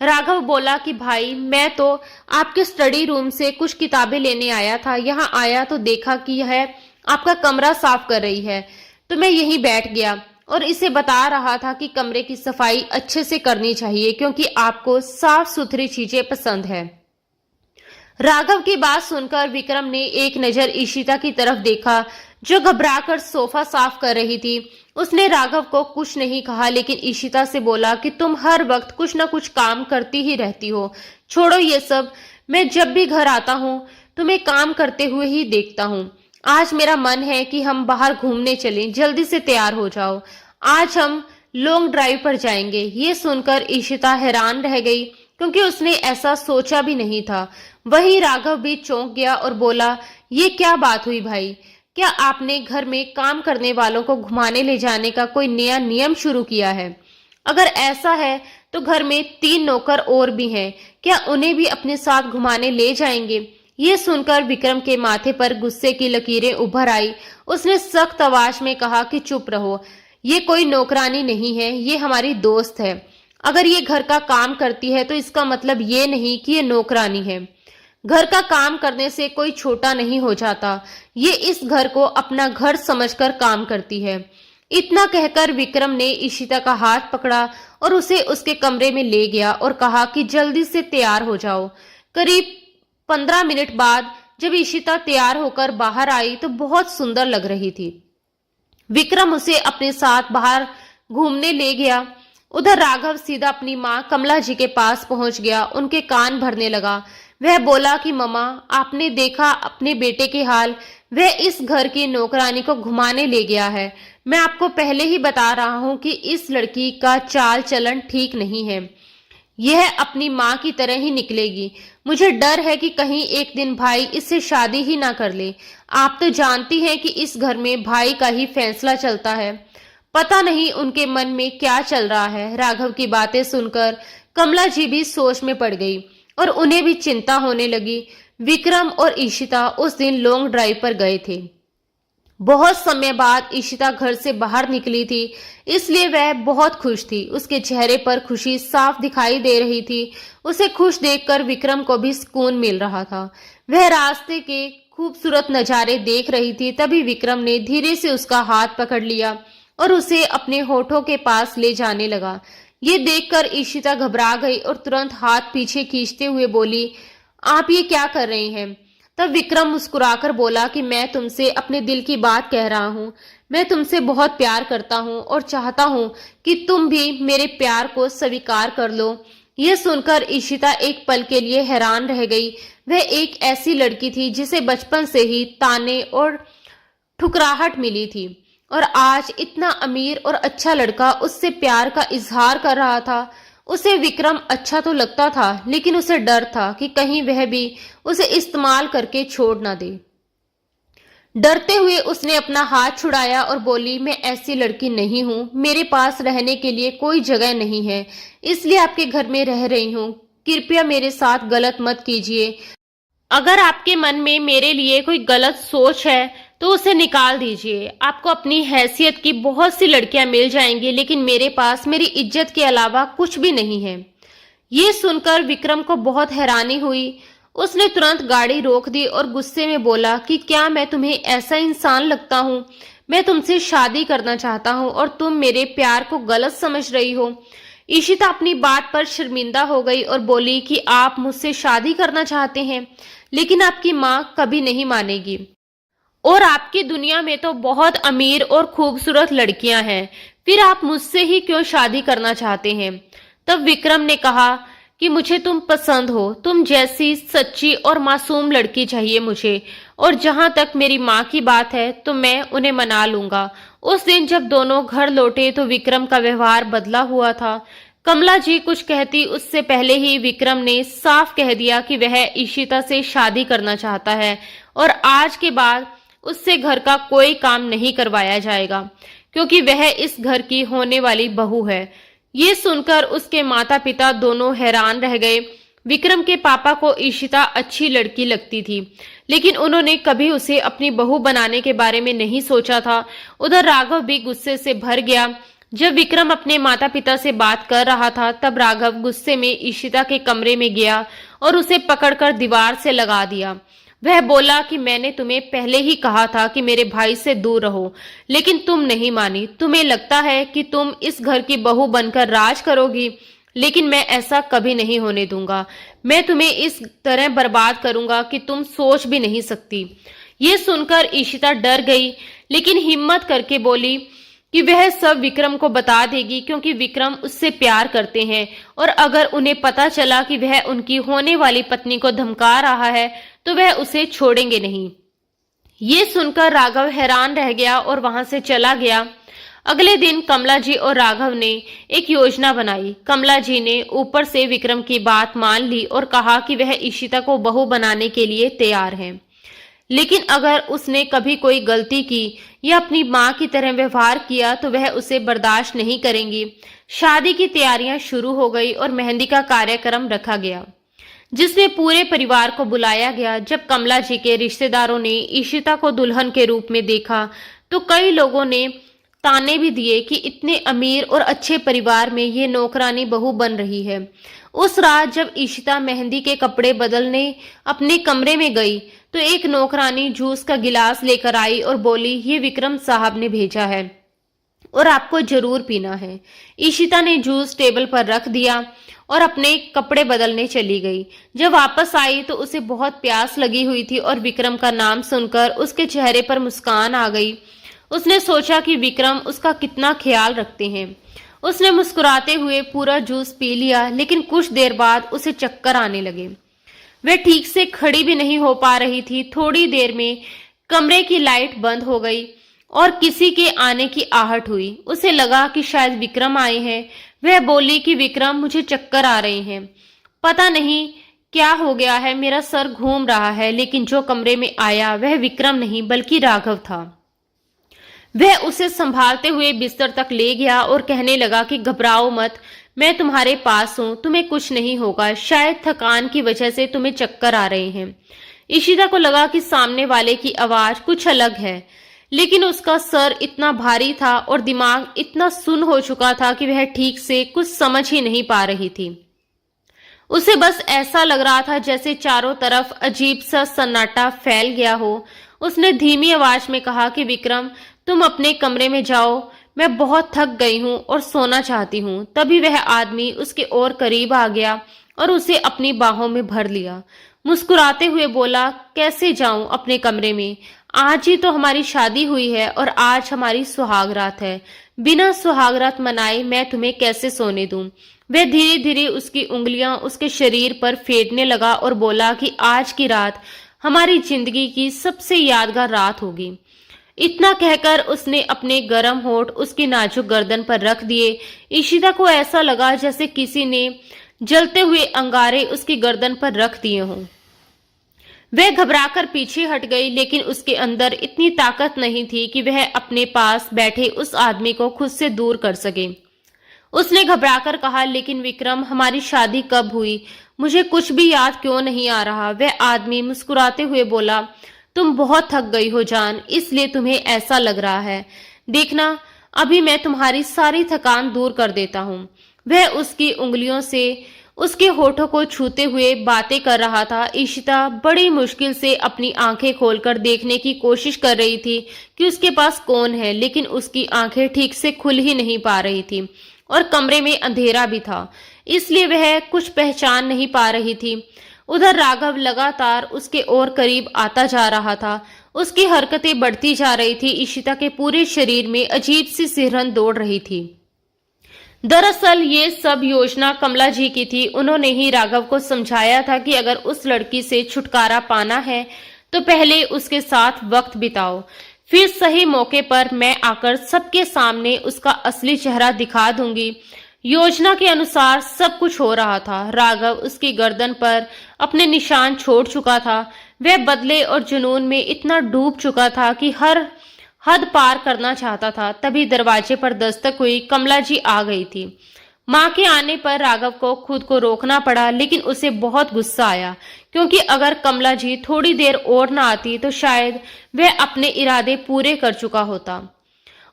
राघव बोला कि भाई, मैं तो आपके स्टडी रूम से कुछ किताबें लेने आया था। यहाँ आया तो देखा कि यह आपका कमरा साफ कर रही है, तो मैं यहीं बैठ गया और इसे बता रहा था कि कमरे की सफाई अच्छे से करनी चाहिए क्योंकि आपको साफ सुथरी चीजें पसंद है। राघव की बात सुनकर विक्रम ने एक नजर इशिता की तरफ देखा जो घबराकर सोफा साफ कर रही थी। उसने राघव को कुछ नहीं कहा लेकिन इशिता से बोला कि तुम हर वक्त कुछ न कुछ काम करती ही रहती हो। छोड़ो ये सब, मैं जब भी घर आता हूँ तुम्हें काम करते हुए ही देखता हूँ। आज मेरा मन है कि हम बाहर घूमने चलें। जल्दी से तैयार हो जाओ, आज हम लॉन्ग ड्राइव पर जाएंगे। ये सुनकर इशिता हैरान रह गई क्योंकि उसने ऐसा सोचा भी नहीं था। वहीं राघव भी चौंक गया और बोला, ये क्या बात हुई भाई? क्या आपने घर में काम करने वालों को घुमाने ले जाने का कोई नया नियम शुरू किया है? अगर ऐसा है तो घर में 3 नौकर और भी हैं, क्या उन्हें भी अपने साथ घुमाने ले जाएंगे? ये सुनकर विक्रम के माथे पर गुस्से की लकीरें उभर आई। उसने सख्त आवाज में कहा कि चुप रहो, ये कोई नौकरानी नहीं है, ये हमारी दोस्त है। अगर ये घर का काम करती है तो इसका मतलब ये नहीं कि ये नौकरानी है। घर का काम करने से कोई छोटा नहीं हो जाता। ये इस घर को अपना घर समझकर काम करती है। इतना कहकर विक्रम ने इशिता का हाथ पकड़ा और उसे उसके कमरे में ले गया और कहा कि जल्दी से तैयार हो जाओ। करीब 15 मिनट बाद जब इशिता तैयार होकर बाहर आई तो बहुत सुंदर लग रही थी। विक्रम उसे अपने साथ बाहर घूमने ले गया। उधर राघव सीधा अपनी माँ कमला जी के पास पहुंच गया। उनके कान भरने लगा। वह बोला कि मम्मा, आपने देखा अपने बेटे के हाल? वह इस घर की नौकरानी को घुमाने ले गया है। मैं आपको पहले ही बता रहा हूं कि इस लड़की का चाल चलन ठीक नहीं है। यह अपनी माँ की तरह ही निकलेगी। मुझे डर है कि कहीं एक दिन भाई इससे शादी ही ना कर ले। आप तो जानती हैं कि इस घर में भाई का ही फैसला चलता है। पता नहीं उनके मन में क्या चल रहा है। राघव की बातें सुनकर कमला जी भी सोच में पड़ गई और उन्हें भी चिंता होने लगी। विक्रम और इशिता उस दिन लॉन्ग ड्राइव पर गए थे। बहुत समय बाद इशिता घर से बाहर निकली थी, इसलिए वह बहुत खुश थी। उसके चेहरे पर खुशी साफ दिखाई दे रही थी। उसे खुश देखकर विक्रम को भी सुकून मिल रहा था। वह रास्ते के खूबसूरत नजारे देख रही थी। तभी विक्रम ने धीरे से उसका हाथ पकड़ लिया और उसे अपने होठों के पास ले जाने लगा। ये देखकर इशिता घबरा गई और तुरंत हाथ पीछे खींचते हुए बोली, आप ये क्या कर रही हैं? तब विक्रम मुस्कुराकर बोला कि मैं तुमसे अपने दिल की बात कह रहा हूँ। मैं तुमसे बहुत प्यार करता हूँ और चाहता हूँ कि तुम भी मेरे प्यार को स्वीकार कर लो। यह सुनकर इशिता एक पल के लिए हैरान रह गई। वह एक ऐसी लड़की थी जिसे बचपन से ही ताने और ठुकराहट मिली थी और आज इतना अमीर और अच्छा लड़का उससे प्यार का इजहार कर रहा था। उसे विक्रम अच्छा तो लगता था लेकिन उसे डर था कि कहीं वह भी उसे इस्तेमाल करके छोड़ ना दे। डरते हुए उसने अपना हाथ छुड़ाया और बोली, मैं ऐसी लड़की नहीं हूँ। मेरे पास रहने के लिए कोई जगह नहीं है, इसलिए आपके घर में रह रही हूँ। कृपया मेरे साथ गलत मत कीजिए। अगर आपके मन में मेरे लिए कोई गलत सोच है तो उसे निकाल दीजिए। आपको अपनी हैसियत की बहुत सी लड़कियां मिल जाएंगी लेकिन मेरे पास मेरी इज्जत के अलावा कुछ भी नहीं है। ये सुनकर विक्रम को बहुत हैरानी हुई। उसने तुरंत गाड़ी रोक दी और गुस्से में बोला कि क्या मैं तुम्हें ऐसा इंसान लगता हूँ? मैं तुमसे शादी करना चाहता हूँ और तुम मेरे प्यार को गलत समझ रही हो। इशिता अपनी बात पर शर्मिंदा हो गई और बोली कि आप मुझसे शादी करना चाहते हैं लेकिन आपकी माँ कभी नहीं मानेगी और आपकी दुनिया में तो बहुत अमीर और खूबसूरत लड़कियां हैं, फिर आप मुझसे ही क्यों शादी करना चाहते हैं? तब विक्रम ने कहा कि मुझे तुम पसंद हो। तुम जैसी सच्ची और मासूम लड़की चाहिए मुझे, और जहां तक मेरी माँ की बात है तो मैं उन्हें मना लूंगा। उस दिन जब दोनों घर लौटे तो विक्रम का व्यवहार बदला हुआ था। कमला जी कुछ कहती उससे पहले ही विक्रम ने साफ कह दिया कि वह ईशिता से शादी करना चाहता है और आज के बाद उससे घर का कोई काम नहीं करवाया जाएगा, क्योंकि वह इस घर की होने वाली बहू है। ये सुनकर उसके माता पिता दोनों हैरान रह गए। विक्रम के पापा को ईशिता अच्छी लड़की लगती थी, लेकिन उन्होंने कभी उसे अपनी बहू बनाने के बारे में नहीं सोचा था। उधर राघव भी गुस्से से भर गया। जब विक्रम अपने माता पिता से बात कर रहा था तब राघव गुस्से में ईशिता के कमरे में गया और उसे पकड़कर दीवार से लगा दिया। वह बोला कि मैंने तुम्हें पहले ही कहा था कि मेरे भाई से दूर रहो, लेकिन तुम नहीं मानी। तुम्हें लगता है कि तुम इस घर की बहू बनकर राज करोगी, लेकिन मैं ऐसा कभी नहीं होने दूंगा। मैं तुम्हें इस तरह बर्बाद करूंगा कि तुम सोच भी नहीं सकती। ये सुनकर ईशिता डर गई, लेकिन हिम्मत करके बोली कि वह सब विक्रम को बता देगी, क्योंकि विक्रम उससे प्यार करते हैं और अगर उन्हें पता चला कि वह उनकी होने वाली पत्नी को धमका रहा है तो वह उसे छोड़ेंगे नहीं। ये सुनकर राघव हैरान रह गया और वहां से चला गया। अगले दिन कमला जी और राघव ने एक योजना बनाई। कमला जी ने ऊपर से विक्रम की बात मान ली और कहा कि वह ईशिता को बहू बनाने के लिए तैयार है, लेकिन अगर उसने कभी कोई गलती की या अपनी माँ की तरह व्यवहार किया तो वह उसे बर्दाश्त नहीं करेंगी। शादी की तैयारियां शुरू हो गई और मेहंदी का कार्यक्रम रखा गया, जिसमें पूरे परिवार को बुलाया गया। जब कमला जी के रिश्तेदारों ने ईशिता को दुल्हन के रूप में देखा तो कई लोगों ने ताने भी दिए कि इतने अमीर और अच्छे परिवार में ये नौकरानी बहू बन रही है। उस रात जब ईशिता मेहंदी के कपड़े बदलने अपने कमरे में गई तो एक नौकरानी जूस का गिलास लेकर आई और बोली, ये विक्रम साहब ने भेजा है और आपको जरूर पीना है। ईशिता ने जूस टेबल पर रख दिया और अपने कपड़े बदलने चली गई। जब वापस आई तो उसे बहुत प्यास लगी हुई थी और विक्रम का नाम सुनकर उसके चेहरे पर मुस्कान आ गई। उसने सोचा कि विक्रम उसका कितना ख्याल रखते हैं। उसने मुस्कुराते हुए पूरा जूस पी लिया, लेकिन कुछ देर बाद उसे चक्कर आने लगे। वह ठीक से खड़ी भी नहीं हो पा रही थी। थोड़ी देर में कमरे की लाइट बंद हो गई और किसी के आने की आहट हुई। उसे लगा कि शायद विक्रम आए हैं। वह बोली कि विक्रम, मुझे चक्कर आ रहे हैं, पता नहीं क्या हो गया है, मेरा सर घूम रहा है। लेकिन जो कमरे में आया वह विक्रम नहीं बल्कि राघव था। वह उसे संभालते हुए बिस्तर तक ले गया और कहने लगा कि घबराओ मत, मैं तुम्हारे पास हूं, तुम्हें कुछ नहीं होगा। शायद थकान की वजह से तुम्हें चक्कर आ रहे हैं। ईशिता को लगा कि सामने वाले की आवाज कुछ अलग है, लेकिन उसका सर इतना भारी था और दिमाग इतना सुन्न हो चुका था कि वह ठीक से कुछ समझ ही नहीं पा रही थी। उसे बस ऐसा लग रहा था जैसे चारों तरफ अजीब सा सन्नाटा फैल गया हो। उसने धीमी आवाज में कहा कि विक्रम, तुम अपने कमरे में जाओ, मैं बहुत थक गई हूं और सोना चाहती हूं। तभी वह आदमी उसके और करीब आ गया और उसे अपनी बाहों में भर लिया। मुस्कुराते हुए बोला, कैसे जाऊं अपने कमरे में? आज ही तो हमारी शादी हुई है और आज हमारी सुहागरात है। बिना सुहागरात मनाए मैं तुम्हें कैसे सोने दूं? वह धीरे धीरे उसकी उंगलियां उसके शरीर पर फेरने लगा और बोला कि आज की रात हमारी जिंदगी की सबसे यादगार रात होगी। इतना कहकर उसने अपने गर्म होंठ उसकी नाजुक गर्दन पर रख दिए। ईशिता को ऐसा लगा जैसे किसी ने जलते हुए अंगारे उसकी गर्दन पर रख दिए हों। वह घबराकर पीछे हट गई, लेकिन उसके अंदर इतनी ताकत नहीं थी कि वह अपने पास बैठे उस आदमी को खुद से दूर कर सके। उसने घबराकर कहा, लेकिन विक्रम, हमारी शादी कब हुई? मुझे कुछ भी याद क्यों नहीं आ रहा? वह आदमी मुस्कुराते हुए बोला, तुम बहुत थक गई हो जान, इसलिए तुम्हें ऐसा लग रहा है। देखना, अभी मैं तुम्हारी सारी थकान दूर कर देता हूँ। वह उसकी उंगलियों से उसके होठों को छूते हुए बातें कर रहा था। ईशिता बड़ी मुश्किल से अपनी आंखें खोलकर देखने की कोशिश कर रही थी कि उसके पास कौन है, लेकिन उसकी आंखें ठीक से खुल ही नहीं पा रही थी और कमरे में अंधेरा भी था, इसलिए वह कुछ पहचान नहीं पा रही थी। उधर राघव लगातार उसके और करीब आता जा रहा था। उसकी हरकतें बढ़ती जा रही थी। ईशिता के पूरे शरीर में अजीब सी सिहरन दौड़ रही थी। दरअसल ये सब योजना कमला जी की थी। उन्होंने ही राघव को समझाया था कि अगर उस लड़की से छुटकारा पाना है तो पहले उसके साथ वक्त बिताओ, फिर सही मौके पर मैं आकर सबके सामने उसका असली चेहरा दिखा दूंगी। योजना के अनुसार सब कुछ हो रहा था। राघव उसकी गर्दन पर अपने निशान छोड़ चुका था। वह बदले और जुनून में इतना डूब चुका था कि हर हद पार करना चाहता था। तभी दरवाजे पर दस्तक हुई। कमला जी आ गई थी। मां के आने पर राघव को खुद को रोकना पड़ा, लेकिन उसे बहुत गुस्सा आया, क्योंकि अगर कमला जी थोड़ी देर और न आती तो शायद वह अपने इरादे पूरे कर चुका होता।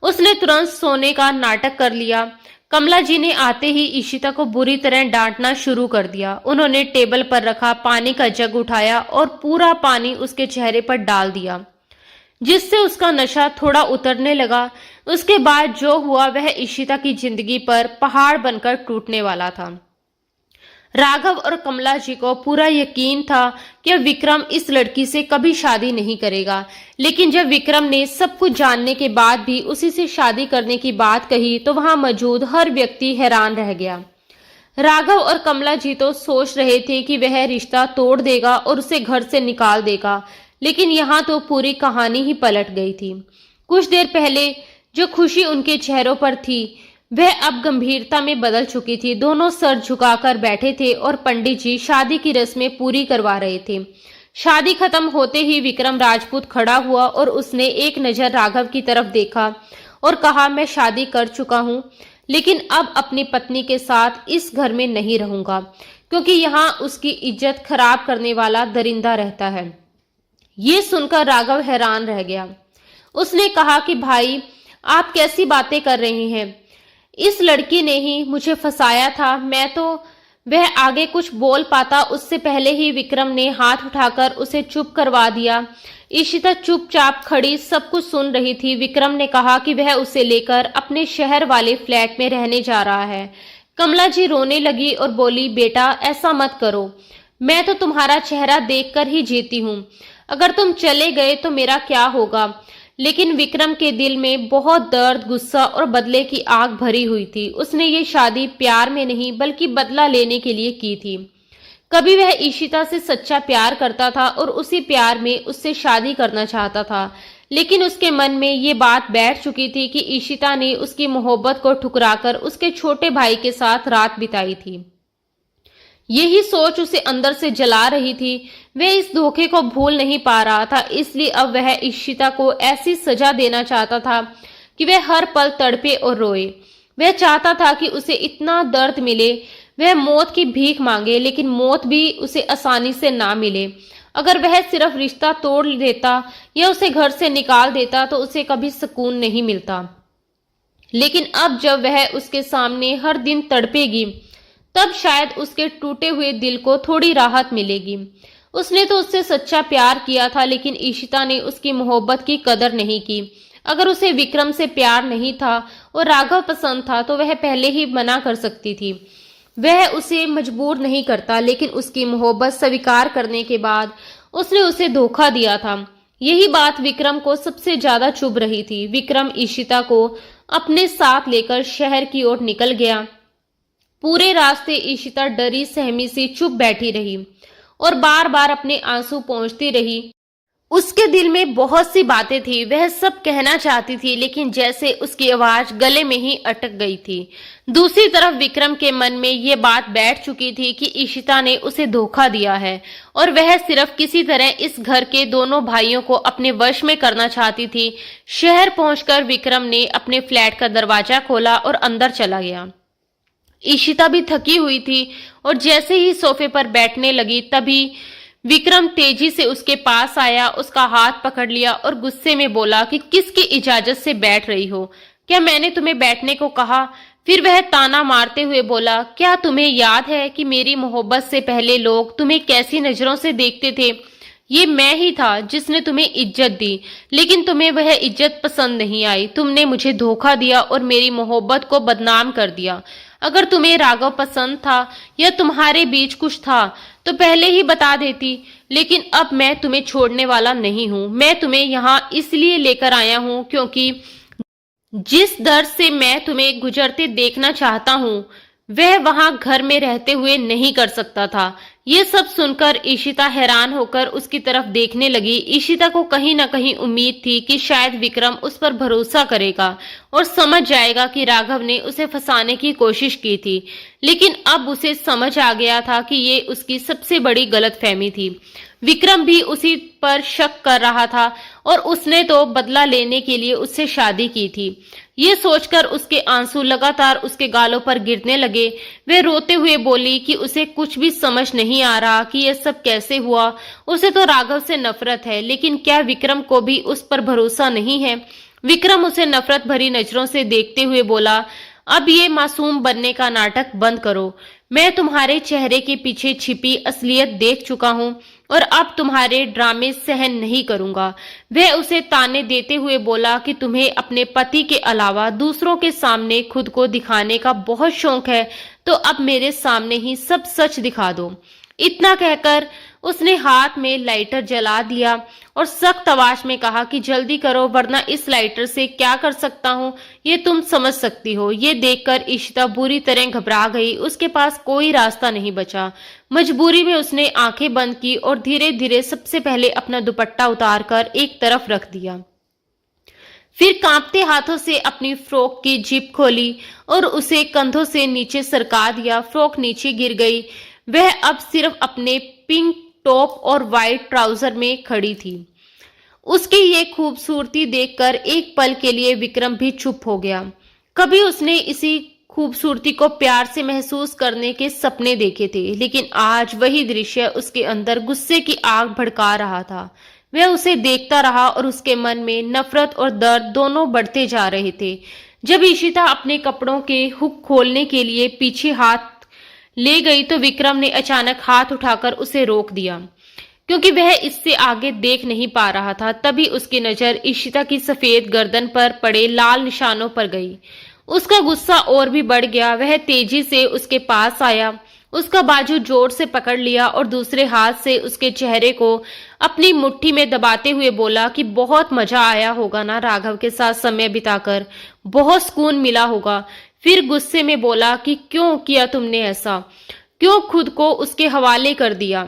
उसने तुरंत सोने का नाटक कर लिया। कमला जी ने आते ही ईशिता को बुरी तरह डांटना शुरू कर दिया। उन्होंने टेबल पर रखा पानी का जग उठाया और पूरा पानी उसके चेहरे पर डाल दिया, जिससे उसका नशा थोड़ा उतरने लगा। उसके बाद जो हुआ वह ईशिता की जिंदगी पर पहाड़ बनकर टूटने वाला था। राघव और कमला जी को पूरा यकीन था कि विक्रम इस लड़की से कभी शादी नहीं करेगा, लेकिन जब विक्रम ने सब कुछ जानने के बाद भी उसी से शादी करने की बात कही तो वहां मौजूद हर व्यक्ति हैरान रह गया। राघव और कमला जी तो सोच रहे थे कि वह रिश्ता तोड़ देगा और उसे घर से निकाल देगा, लेकिन यहाँ तो पूरी कहानी ही पलट गई थी। कुछ देर पहले जो खुशी उनके चेहरों पर थी वह अब गंभीरता में बदल चुकी थी। दोनों सर झुकाकर बैठे थे और पंडित जी शादी की रस्में पूरी करवा रहे थे। शादी खत्म होते ही विक्रम राजपूत खड़ा हुआ और उसने एक नजर राघव की तरफ देखा और कहा, मैं शादी कर चुका हूँ, लेकिन अब अपनी पत्नी के साथ इस घर में नहीं रहूंगा, क्योंकि यहाँ उसकी इज्जत खराब करने वाला दरिंदा रहता है। ये सुनकर राघव हैरान रह गया। उसने कहा कि भाई, आप कैसी बातें कर रहे हैं? इस लड़की ने ही मुझे फंसाया था। मैं तो वह आगे कुछ बोल पाता उससे पहले ही विक्रम ने हाथ उठाकर उसे चुप करवा दिया। ईशिता चुपचाप खड़ी सब कुछ सुन रही थी। विक्रम ने कहा कि वह उसे लेकर अपने शहर वाले फ्लैट में रहने जा रहा है। कमला जी रोने लगी और बोली, बेटा ऐसा मत करो, मैं तो तुम्हारा चेहरा देखकर ही जीती हूँ। अगर तुम चले गए तो मेरा क्या होगा? लेकिन विक्रम के दिल में बहुत दर्द, गुस्सा और बदले की आग भरी हुई थी। उसने ये शादी प्यार में नहीं बल्कि बदला लेने के लिए की थी। कभी वह ईशिता से सच्चा प्यार करता था और उसी प्यार में उससे शादी करना चाहता था, लेकिन उसके मन में ये बात बैठ चुकी थी कि ईशिता ने उसकी मोहब्बत को ठुकराकर उसके छोटे भाई के साथ रात बिताई थी। यही सोच उसे अंदर से जला रही थी। वह इस धोखे को भूल नहीं पा रहा था, इसलिए अब वह ईशिता को ऐसी सजा देना चाहता था कि वह हर पल तड़पे और रोए। वह चाहता था कि उसे इतना दर्द मिले, वह मौत की भीख मांगे, लेकिन मौत भी उसे आसानी से ना मिले। अगर वह सिर्फ रिश्ता तोड़ देता या उसे घर से निकाल देता तो उसे कभी सुकून नहीं मिलता, लेकिन अब जब वह उसके सामने हर दिन तड़पेगी तब शायद उसके टूटे हुए दिल को थोड़ी राहत मिलेगी। उसने तो उससे सच्चा प्यार किया था, लेकिन ईशिता ने उसकी मोहब्बत की कदर नहीं की। अगर उसे विक्रम से प्यार नहीं था और राघव पसंद था तो वह पहले ही मना कर सकती थी। वह उसे मजबूर नहीं करता, लेकिन उसकी मोहब्बत स्वीकार करने के बाद उसने उसे धोखा दिया था। यही बात विक्रम को सबसे ज्यादा चुभ रही थी। विक्रम ईशिता को अपने साथ लेकर शहर की ओर निकल गया। पूरे रास्ते ईशिता डरी सहमी सी चुप बैठी रही और बार बार अपने आंसू पोंछती रही। उसके दिल में बहुत सी बातें थी, वह सब कहना चाहती थी, लेकिन जैसे उसकी आवाज गले में ही अटक गई थी। दूसरी तरफ विक्रम के मन में ये बात बैठ चुकी थी कि ईशिता ने उसे धोखा दिया है और वह सिर्फ किसी तरह इस घर के दोनों भाइयों को अपने वश में करना चाहती थी। शहर पहुंचकर विक्रम ने अपने फ्लैट का दरवाजा खोला और अंदर चला गया। ईशिता भी थकी हुई थी और जैसे ही सोफे पर बैठने लगी तभी विक्रम तेजी से उसके पास आया, उसका हाथ पकड़ लिया और गुस्से में बोला कि किसकी इजाजत से बैठ रही हो? क्या मैंने तुम्हें बैठने को कहा? फिर वह ताना मारते हुए बोला, क्या तुम्हें याद है कि मेरी मोहब्बत से पहले लोग तुम्हें कैसी नजरों से देखते थे? ये मैं ही था जिसने तुम्हें इज्जत दी, लेकिन तुम्हें वह इज्जत पसंद नहीं आई। तुमने मुझे धोखा दिया और मेरी मोहब्बत को बदनाम कर दिया। अगर तुम्हें राघव पसंद था या तुम्हारे बीच कुछ था तो पहले ही बता देती, लेकिन अब मैं तुम्हें छोड़ने वाला नहीं हूँ। मैं तुम्हें यहाँ इसलिए लेकर आया हूँ क्योंकि जिस दर्द से मैं तुम्हें गुजरते देखना चाहता हूँ वह वहां घर में रहते हुए नहीं कर सकता था। ये सब सुनकर ईशिता हैरान होकर उसकी तरफ देखने लगी। ईशिता को कहीं न कहीं उम्मीद थी कि शायद विक्रम उस पर भरोसा करेगा और समझ जाएगा कि राघव ने उसे फंसाने की कोशिश की थी, लेकिन अब उसे समझ आ गया था कि ये उसकी सबसे बड़ी गलतफहमी थी। विक्रम भी उसी पर शक कर रहा था और उसने तो बदला लेने के लिए उससे शादी की थी। ये सोचकर उसके आंसू लगातार उसके गालों पर गिरने लगे। वह रोते हुए बोली कि उसे कुछ भी समझ नहीं आ रहा कि यह सब कैसे हुआ। उसे तो राघव से नफरत है, लेकिन क्या विक्रम को भी उस पर भरोसा नहीं है? विक्रम उसे नफरत भरी नजरों से देखते हुए बोला, अब ये मासूम बनने का नाटक बंद करो। मैं तुम्हारे चेहरे के पीछे छिपी असलियत देख चुका हूँ और अब तुम्हारे ड्रामे सहन नहीं करूंगा। वह उसे ताने देते हुए बोला कि तुम्हें अपने पति के अलावा दूसरों के सामने खुद को दिखाने का बहुत शौक है, तो अब मेरे सामने ही सब सच दिखा दो। इतना कहकर उसने हाथ में लाइटर जला दिया और सख्त आवाज में कहा कि जल्दी करो, वरना इस लाइटर से क्या कर सकता हूँ ये तुम समझ सकती हो। ये देखकर ईशिता बुरी तरह घबरा गई। उसके पास कोई रास्ता नहीं बचा। मजबूरी में उसने आंखें बंद की और धीरे धीरे सबसे पहले अपना दुपट्टा उतारकर एक तरफ रख दिया। फिर कांपते हाथों से अपनी फ्रॉक की जिप खोली और उसे कंधों से नीचे सरका दिया। फ्रॉक नीचे गिर गई। वह अब सिर्फ अपने पिंक टॉप और वाइट ट्राउजर में खड़ी थी। उसकी ये खूबसूरती देखकर एक पल के लिए विक्रम भी चुप हो गया। कभी उसने इसी खूबसूरती को प्यार से महसूस करने के सपने देखे थे, लेकिन आज वही दृश्य उसके अंदर गुस्से की आग भड़का रहा था। वह उसे देखता रहा और उसके मन में नफरत और दर्द दोनों बढ़ते जा रहे थे। जब ईशिता अपने कपड़ों के हुक खोलने के लिए पीछे हाथ ले गई तो विक्रम ने अचानक हाथ उठाकर उसे रोक दिया, क्योंकि वह इससे आगे देख नहीं पा रहा था। तभी उसकी नजर ईशिता की सफेद गर्दन पर पड़े लाल निशानों पर गई। उसका गुस्सा और भी बढ़ गया। वह तेजी से उसके पास आया, उसका बाजू जोर से पकड़ लिया और दूसरे हाथ से उसके चेहरे को अपनी मुट्ठी में दबाते हुए बोला कि बहुत मजा आया होगा ना राघव के साथ समय बिताकर, बहुत सुकून मिला होगा। फिर गुस्से में बोला कि क्यों किया तुमने ऐसा, क्यों खुद को उसके हवाले कर दिया?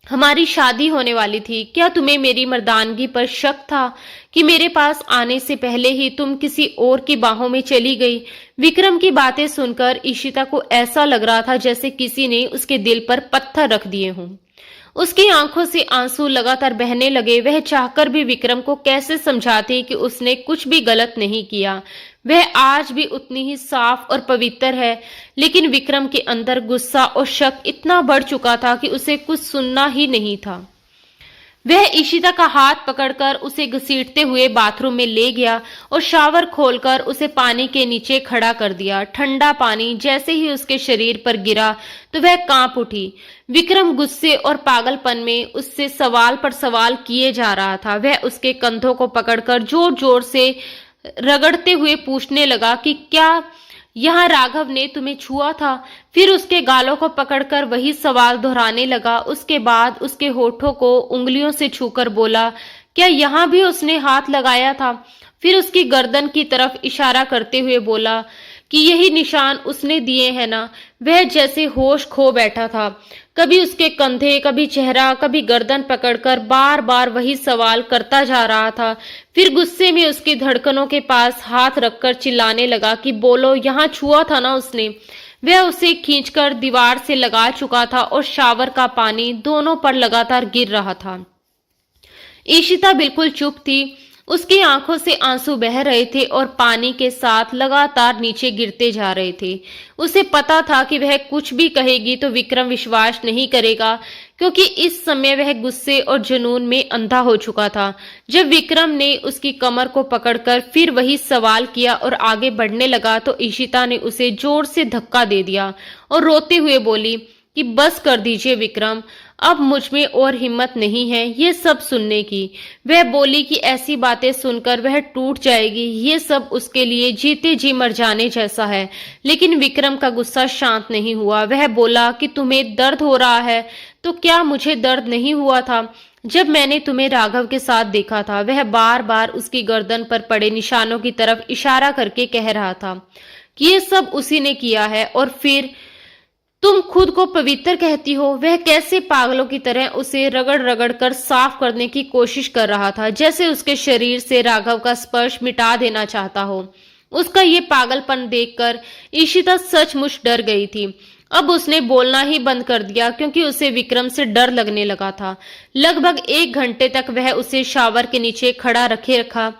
हमारी शादी होने वाली थी। क्या तुम्हें मेरी मर्दानगी पर शक था कि मेरे पास आने से पहले ही तुम किसी और की बाहों में चली गई? विक्रम की बातें सुनकर ईशिता को ऐसा लग रहा था जैसे किसी ने उसके दिल पर पत्थर रख दिए हों। उसकी आंखों से आंसू लगातार बहने लगे। वह चाहकर भी विक्रम को कैसे समझाती कि उसने कुछ भी गलत नहीं किया। वह आज भी उतनी ही साफ और पवित्र है, लेकिन विक्रम के अंदर गुस्सा और शक इतना बढ़ चुका था कि उसे कुछ सुनना ही नहीं था। वह ईशिता का हाथ पकड़कर उसे घसीटते हुए बाथरूम में ले गया और शावर खोलकर उसे पानी के नीचे खड़ा कर दिया। ठंडा पानी जैसे ही उसके शरीर पर गिरा तो वह कांप उठी। विक्रम गुस्से और पागलपन में उससे सवाल पर सवाल किए जा रहा था। वह उसके कंधों को पकड़कर जोर जोर से रगड़ते हुए पूछने लगा कि क्या यहाँ राघव ने तुम्हें छुआ था? फिर उसके गालों को पकड़कर वही सवाल दोहराने लगा। उसके बाद उसके होठों को उंगलियों से छूकर बोला, क्या यहाँ भी उसने हाथ लगाया था? फिर उसकी गर्दन की तरफ इशारा करते हुए बोला कि यही निशान उसने दिए हैं ना? वह जैसे होश खो बैठा था। कभी उसके कंधे, कभी चेहरा, कभी गर्दन पकड़कर बार बार वही सवाल करता जा रहा था। फिर गुस्से में उसकी धड़कनों के पास हाथ रखकर चिल्लाने लगा कि बोलो, यहाँ छुआ था ना उसने? वह उसे खींचकर दीवार से लगा चुका था और शावर का पानी दोनों पर लगातार गिर रहा था। ईशिता बिल्कुल चुप थी। उसकी आंखों से आंसू बह रहे थे और पानी के साथ लगातार नीचे गिरते जा रहे थे। उसे पता था कि वह कुछ भी कहेगी तो विक्रम विश्वास नहीं करेगा, क्योंकि इस समय वह गुस्से और जुनून में अंधा हो चुका था। जब विक्रम ने उसकी कमर को पकड़कर फिर वही सवाल किया और आगे बढ़ने लगा तो ईशिता ने उसे जोर से धक्का दे दिया और रोते हुए बोली कि बस कर दीजिए विक्रम, अब मुझ में और हिम्मत नहीं है ये सब सुनने की। वह बोली कि ऐसी बातें सुनकर वह टूट जाएगी। ये सब उसके लिए जीते जी मर जाने जैसा है। लेकिन विक्रम का गुस्सा शांत नहीं हुआ। वह बोला कि तुम्हें दर्द हो रहा है तो क्या मुझे दर्द नहीं हुआ था जब मैंने तुम्हें राघव के साथ देखा था? वह बार बार उसकी गर्दन पर पड़े निशानों की तरफ इशारा करके कह रहा था। कि ये सब उसी ने किया है, और फिर तुम खुद को पवित्र कहती हो। वह कैसे पागलों की तरह उसे रगड़ रगड़ कर साफ करने की कोशिश कर रहा था, जैसे उसके शरीर से राघव का स्पर्श मिटा देना चाहता हो। उसका ये पागलपन देखकर ईशिता सचमुच डर गई थी। अब उसने बोलना ही बंद कर दिया, क्योंकि उसे विक्रम से डर लगने लगा था। लगभग 1 घंटे तक वह उसे शावर के नीचे खड़ा रखा।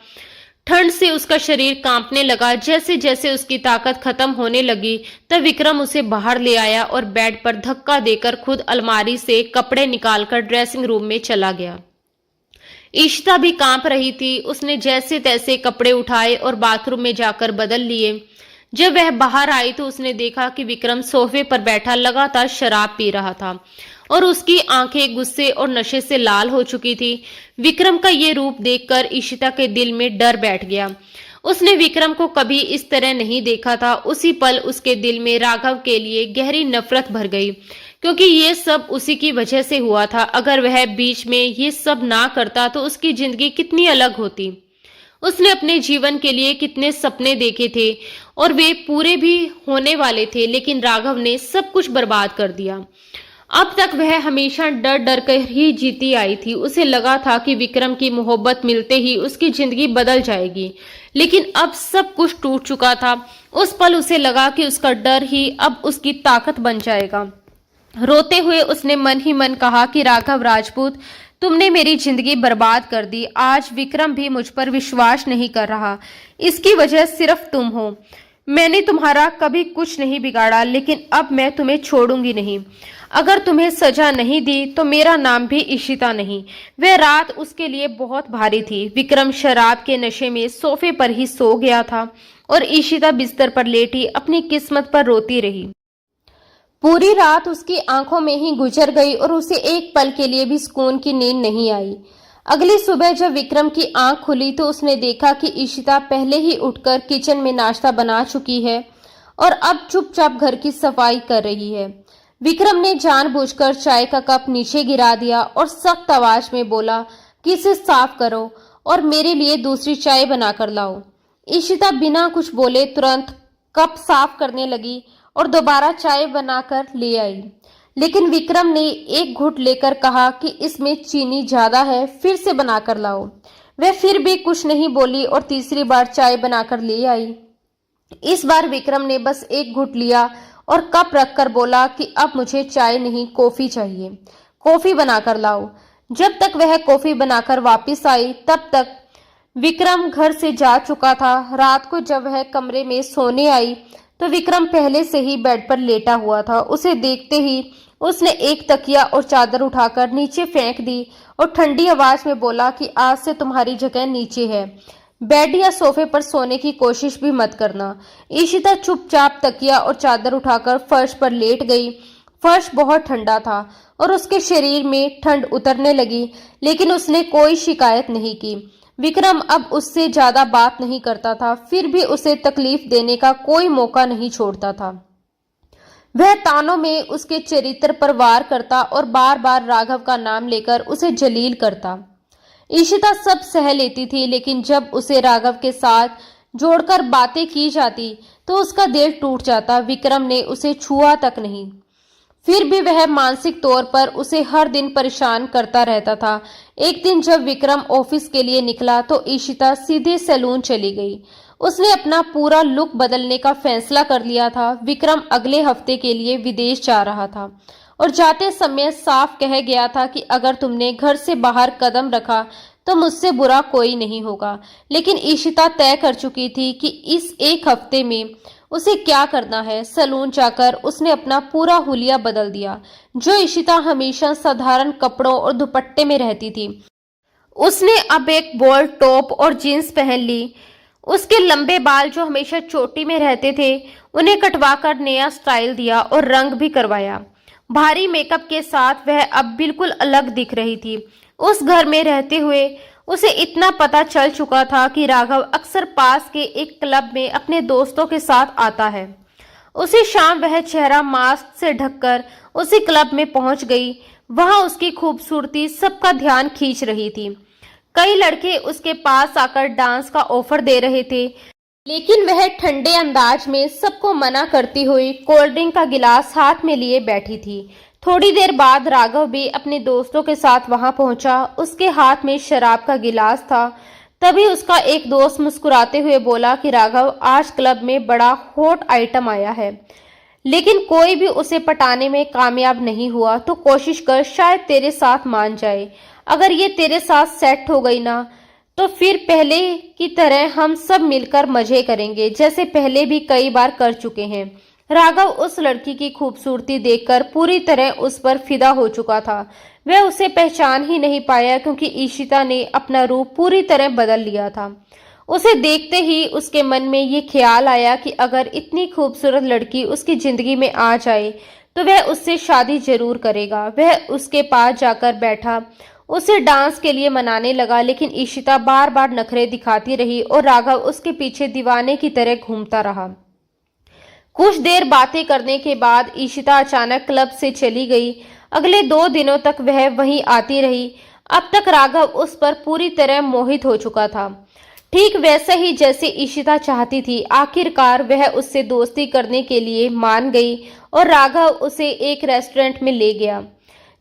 ठंड से उसका शरीर कांपने लगा। जैसे जैसे उसकी ताकत खत्म होने लगी, तब विक्रम उसे बाहर ले आया और बेड पर धक्का देकर खुद अलमारी से कपड़े निकालकर ड्रेसिंग रूम में चला गया। ईशिता भी कांप रही थी। उसने जैसे तैसे कपड़े उठाए और बाथरूम में जाकर बदल लिए। जब वह बाहर आई तो उसने देखा कि विक्रम सोफे पर बैठा लगातार शराब पी रहा था और उसकी आंखें गुस्से और नशे से लाल हो चुकी थी। विक्रम का ये रूप देखकर ईशिता के दिल में डर बैठ गया। उसने विक्रम को कभी इस तरह नहीं देखा था। उसी पल उसके दिल में राघव के लिए गहरी नफरत भर गई, क्योंकि ये सब उसी की वजह से हुआ था। अगर वह बीच में ये सब ना करता तो उसकी जिंदगी कितनी अलग होती। उसने अपने जीवन के लिए कितने सपने देखे थे और वे पूरे भी होने वाले थे, लेकिन राघव ने सब कुछ बर्बाद कर दिया। अब तक वह हमेशा डर डर कर ही जीती आई थी। उसे लगा था कि विक्रम की मोहब्बत मिलते ही उसकी जिंदगी बदल जाएगी, लेकिन अब सब कुछ टूट चुका था। उस पल उसे लगा कि उसका डर ही अब उसकी ताकत बन जाएगा। रोते हुए उसने मन ही मन कहा कि राघव राजपूत, तुमने मेरी जिंदगी बर्बाद कर दी। आज विक्रम भी मुझ पर विश्वास नहीं कर रहा। इसकी वजह सिर्फ तुम हो। मैंने तुम्हारा कभी कुछ नहीं बिगाड़ा, लेकिन अब मैं तुम्हें छोड़ूंगी नहीं। अगर तुम्हें सजा नहीं दी तो मेरा नाम भी ईशिता नहीं। वह रात उसके लिए बहुत भारी थी। विक्रम शराब के नशे में सोफे पर ही सो गया था और ईशिता बिस्तर पर लेटी अपनी किस्मत पर रोती रही। पूरी रात उसकी आंखों में ही गुजर गई और उसे एक पल के लिए भी सुकून की नींद नहीं आई। अगली सुबह जब विक्रम की आंख खुली तो उसने देखा कि ईशिता पहले ही उठकर किचन में नाश्ता बना चुकी है और अब चुपचाप घर की सफाई कर रही है। विक्रम ने जानबूझकर चाय का कप नीचे गिरा दिया और सख्त आवाज में बोला कि इसे साफ करो और मेरे लिए दूसरी चाय बनाकर लाओ। ईशिता बिना कुछ बोले तुरंत कप साफ करने लगी और दोबारा चाय बनाकर ले आई, लेकिन विक्रम ने एक घूंट लेकर कहा कि इसमें चीनी ज्यादा है, फिर से बनाकर लाओ। वह फिर भी कुछ नहीं बोली और तीसरी बार चाय बनाकर ले आई। इस बार विक्रम ने बस एक घूंट लिया और कप रखकर बोला कि अब मुझे चाय नहीं, कॉफी चाहिए। कॉफी बनाकर लाओ। जब तक वह कॉफी बनाकर वापस आई तब तक विक्रम घर से जा चुका था। रात को जब वह कमरे में सोने आई तो विक्रम पहले से ही बेड पर लेटा हुआ था। उसे देखते ही उसने एक तकिया और चादर उठाकर नीचे फेंक दी और ठंडी आवाज में बोला कि आज से तुम्हारी जगह नीचे है। बेड या सोफे पर सोने की कोशिश भी मत करना। ईशिता चुपचाप तकिया और चादर उठाकर फर्श पर लेट गई। फर्श बहुत ठंडा था और उसके शरीर में ठंड उतरने लगी, लेकिन उसने कोई शिकायत नहीं की। विक्रम अब उससे ज्यादा बात नहीं करता था, फिर भी उसे तकलीफ देने का कोई मौका नहीं छोड़ता था। वह तानों में उसके चरित्र पर वार करता और बार बार राघव का नाम लेकर उसे जलील करता। ईशिता सब सह लेती थी, लेकिन जब उसे राघव के साथ जोड़कर बातें की जाती तो उसका दिल टूट जाता। विक्रम ने उसे छुआ तक नहीं, फिर भी वह मानसिक तौर पर उसे हर दिन परेशान करता रहता था। एक दिन जब विक्रम ऑफिस के लिए निकला तो ईशिता सीधे सैलून चली गई। उसने अपना पूरा लुक बदलने का फैसला कर लिया था। विक्रम अगले हफ्ते के लिए विदेश जा रहा था और जाते समय साफ कह गया था कि अगर तुमने घर से बाहर कदम रखा तो मुझसे बुरा कोई नहीं होगा। लेकिन ईशिता तय कर चुकी थी कि इस एक हफ्ते में उसे क्या करना है। सैलून जाकर उसने अपना पूरा हुलिया बदल दिया। जो ईशिता हमेशा साधारण कपड़ों और दुपट्टे में रहती थी, उसने अब एक बोल्ड टॉप और जीन्स पहन ली। उसके लंबे बाल जो हमेशा चोटी में रहते थे, उन्हें कटवाकर नया स्टाइल दिया और रंग भी करवाया। भारी मेकअप के साथ वह अब बिल्कुल अलग दिख रही थी। उस घर में रहते हुए उसे इतना पता चल चुका था कि राघव अक्सर पास के एक क्लब में अपने दोस्तों के साथ आता है। उसी शाम वह चेहरा मास्क से ढककर उसी क्लब में पहुंच गई। वहां उसकी खूबसूरती सबका ध्यान खींच रही थी। कई लड़के उसके पास आकर डांस का ऑफर दे रहे थे, लेकिन वह ठंडे अंदाज में सबको मना करती हुई कोल्ड ड्रिंक का गिलास हाथ में लिए बैठी थी। थोड़ी देर बाद राघव भी अपने दोस्तों के साथ वहां पहुंचा। उसके हाथ में शराब का गिलास था। तभी उसका एक दोस्त मुस्कुराते हुए बोला कि राघव, आज क्लब में बड़ा हॉट आइटम आया है, लेकिन कोई भी उसे पटाने में कामयाब नहीं हुआ। तो कोशिश कर, शायद तेरे साथ मान जाए। अगर ये तेरे साथ सेट हो गई ना, तो फिर पहले की तरह हम सब मिलकर मजे करेंगे, जैसे पहले भी कई बार कर चुके हैं। राघव उस लड़की की खूबसूरती देखकर पूरी तरह उस पर फिदा हो चुका था। वह उसे पहचान ही नहीं पाया, क्योंकि ईशिता ने अपना रूप पूरी तरह बदल लिया था। उसे देखते ही उसके मन में ये ख्याल आया कि अगर इतनी खूबसूरत लड़की उसकी जिंदगी में आ जाए तो वह उससे शादी जरूर करेगा। वह उसके पास जाकर बैठा, उसे डांस के लिए मनाने लगा, लेकिन ईशिता बार बार नखरे दिखाती रही और राघव उसके पीछे दीवाने की तरह घूमता रहा। कुछ देर बातें करने के बाद ईशिता अचानक क्लब से चली गई। अगले 2 दिनों तक वह वहीं आती रही। अब तक राघव उस पर पूरी तरह मोहित हो चुका था, ठीक वैसे ही जैसे ईशिता चाहती थी। आखिरकार वह उससे दोस्ती करने के लिए मान गई और राघव उसे एक रेस्टोरेंट में ले गया,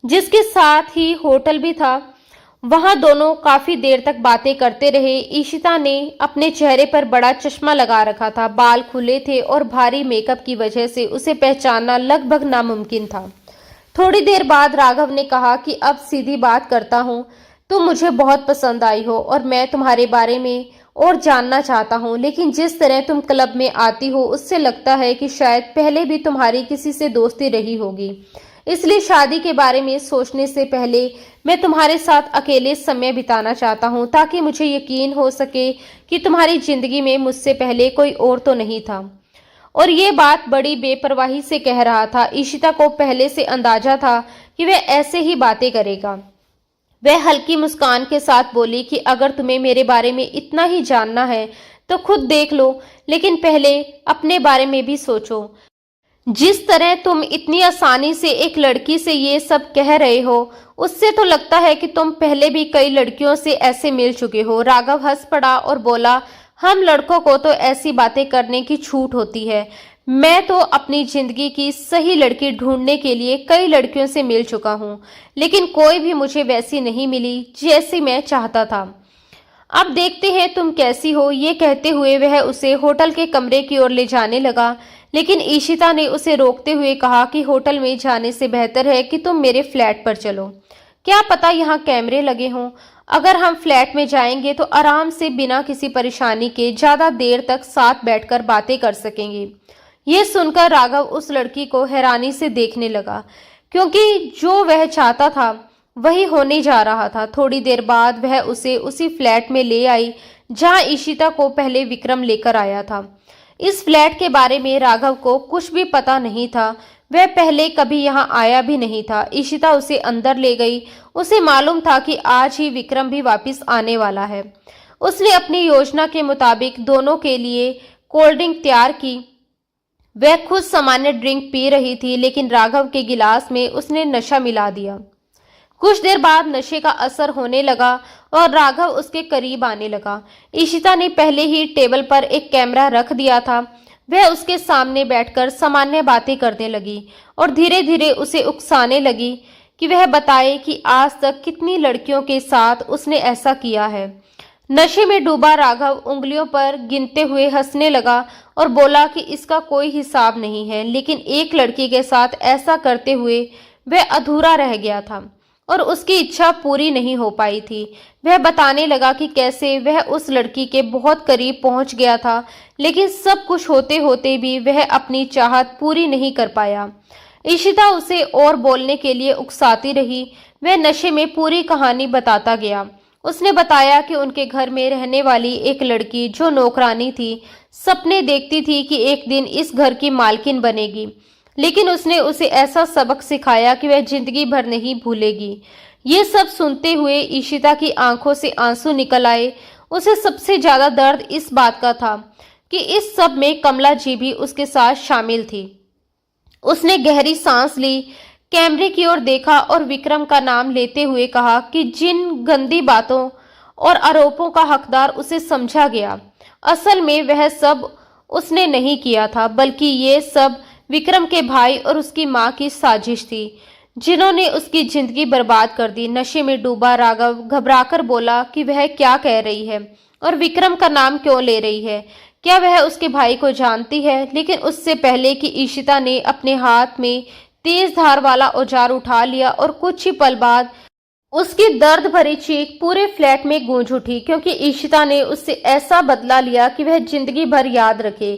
जिसके साथ ही होटल भी था। वहां दोनों काफी देर तक बातें करते रहे। ईशिता ने अपने चेहरे पर बड़ा चश्मा लगा रखा था, बाल खुले थे और भारी मेकअप की वजह से उसे पहचानना लगभग नामुमकिन था। थोड़ी देर बाद राघव ने कहा कि अब सीधी बात करता हूँ, तुम मुझे बहुत पसंद आई हो और मैं तुम्हारे बारे में और जानना चाहता हूँ, लेकिन जिस तरह तुम क्लब में आती हो उससे लगता है कि शायद पहले भी तुम्हारी किसी से दोस्ती रही होगी। इसलिए शादी के बारे में सोचने से पहले मैं तुम्हारे साथ अकेले समय बिताना चाहता हूँ, ताकि मुझे यकीन हो सके कि तुम्हारी जिंदगी में मुझसे पहले कोई और तो नहीं था। और ये बात बड़ी बेपरवाही से कह रहा था। ईशिता को पहले से अंदाजा था कि वह ऐसे ही बातें करेगा। वह हल्की मुस्कान के साथ बोली कि अगर तुम्हें मेरे बारे में इतना ही जानना है तो खुद देख लो, लेकिन पहले अपने बारे में भी सोचो। जिस तरह तुम इतनी आसानी से एक लड़की से ये सब कह रहे हो, उससे तो लगता है कि तुम पहले भी कई लड़कियों से ऐसे मिल चुके हो। राघव हंस पड़ा और बोला, हम लड़कों को तो ऐसी बातें करने की छूट होती है। मैं तो अपनी जिंदगी की सही लड़की ढूंढने के लिए कई लड़कियों से मिल चुका हूँ, लेकिन कोई भी मुझे वैसी नहीं मिली जैसी मैं चाहता था। अब देखते हैं तुम कैसी हो। ये कहते हुए वह उसे होटल के कमरे की ओर ले जाने लगा, लेकिन ईशिता ने उसे रोकते हुए कहा कि होटल में जाने से बेहतर है कि तुम मेरे फ्लैट पर चलो। क्या पता यहाँ कैमरे लगे हों। अगर हम फ्लैट में जाएंगे तो आराम से बिना किसी परेशानी के ज्यादा देर तक साथ बैठकर बातें कर सकेंगे। ये सुनकर राघव उस लड़की को हैरानी से देखने लगा, क्योंकि जो वह चाहता था वही होने जा रहा था। थोड़ी देर बाद वह उसे उसी फ्लैट में ले आई जहां ईशिता को पहले विक्रम लेकर आया था। इस फ्लैट के बारे में राघव को कुछ भी पता नहीं था। वह पहले कभी यहाँ आया भी नहीं था। ईशिता उसे अंदर ले गई। उसे मालूम था कि आज ही विक्रम भी वापस आने वाला है। उसने अपनी योजना के मुताबिक दोनों के लिए कोल्ड ड्रिंक तैयार की। वह खुद सामान्य ड्रिंक पी रही थी, लेकिन राघव के गिलास में उसने नशा मिला दिया। कुछ देर बाद नशे का असर होने लगा और राघव उसके करीब आने लगा। ईशिता ने पहले ही टेबल पर एक कैमरा रख दिया था। वह उसके सामने बैठकर सामान्य बातें करने लगी और धीरे धीरे उसे उकसाने लगी कि वह बताए कि आज तक कितनी लड़कियों के साथ उसने ऐसा किया है। नशे में डूबा राघव उंगलियों पर गिनते हुए हंसने लगा और बोला कि इसका कोई हिसाब नहीं है, लेकिन एक लड़की के साथ ऐसा करते हुए वह अधूरा रह गया था और उसकी इच्छा पूरी नहीं हो पाई थी। वह बताने लगा कि कैसे वह उस लड़की के बहुत करीब पहुंच गया था, लेकिन सब कुछ होते होते भी वह अपनी चाहत पूरी नहीं कर पाया। ईशिता उसे और बोलने के लिए उकसाती रही। वह नशे में पूरी कहानी बताता गया। उसने बताया कि उनके घर में रहने वाली एक लड़की जो नौकरानी थी, सपने देखती थी कि एक दिन इस घर की मालकिन बनेगी, लेकिन उसने उसे ऐसा सबक सिखाया कि वह जिंदगी भर नहीं भूलेगी। ये सब सुनते हुए ईशिता की आंखों से आंसू निकल आए। उसे सबसे ज्यादा दर्द इस बात का था कि इस सब में कमला जी भी उसके साथ शामिल थी। उसने गहरी सांस ली, कैमरे की ओर देखा और विक्रम का नाम लेते हुए कहा कि जिन गंदी बातों और आरोपों का हकदार उसे समझा गया, असल में वह सब उसने नहीं किया था, बल्कि ये सब विक्रम के भाई और उसकी माँ की साजिश थी, जिन्होंने उसकी जिंदगी बर्बाद कर दी। नशे में डूबा राघव घबराकर बोला कि वह क्या कह रही है और विक्रम का नाम क्यों ले रही है। क्या वह उसके भाई को जानती है? लेकिन उससे पहले कि ईशिता ने अपने हाथ में तेज धार वाला औजार उठा लिया और कुछ ही पल बाद उसकी दर्द भरी चीख पूरे फ्लैट में गूंज उठी, क्योंकि ईशिता ने उससे ऐसा बदला लिया कि वह जिंदगी भर याद रखे।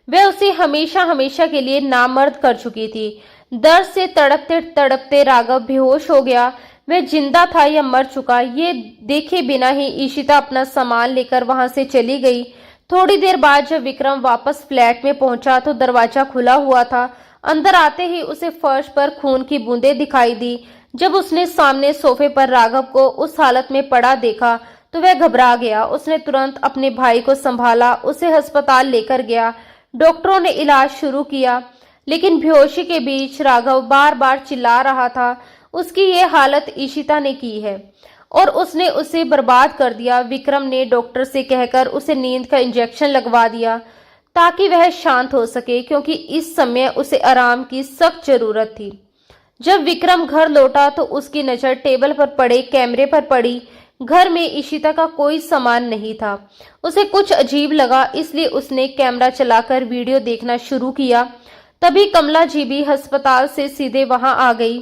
वह उसे हमेशा हमेशा के लिए नामर्द कर चुकी थी। दर्द से तड़पते तड़पते राघव बेहोश हो गया। वह जिंदा था या मर चुका, ये देखे बिना ही ईशिता अपना सामान लेकर वहां से चली गई। थोड़ी देर बाद जब विक्रम वापस फ्लैट में पहुंचा तो दरवाजा खुला हुआ था। अंदर आते ही उसे फर्श पर खून की बूंदें दिखाई दी। जब उसने सामने सोफे पर राघव को उस हालत में पड़ा देखा तो वह घबरा गया। उसने तुरंत अपने भाई को संभाला, उसे अस्पताल लेकर गया। डॉक्टरों ने इलाज शुरू किया, लेकिन बेहोशी के बीच राघव बार बार चिल्ला रहा था। उसकी ये हालत ईशिता ने की है और उसने उसे बर्बाद कर दिया। विक्रम ने डॉक्टर से कहकर उसे नींद का इंजेक्शन लगवा दिया ताकि वह शांत हो सके, क्योंकि इस समय उसे आराम की सख्त जरूरत थी। जब विक्रम घर लौटा तो उसकी नजर टेबल पर पड़े कैमरे पर पड़ी। घर में ईशिता का कोई सामान नहीं था। उसे कुछ अजीब लगा, इसलिए उसने कैमरा चलाकर वीडियो देखना शुरू किया। तभी कमला जी भी अस्पताल से सीधे वहां आ गई।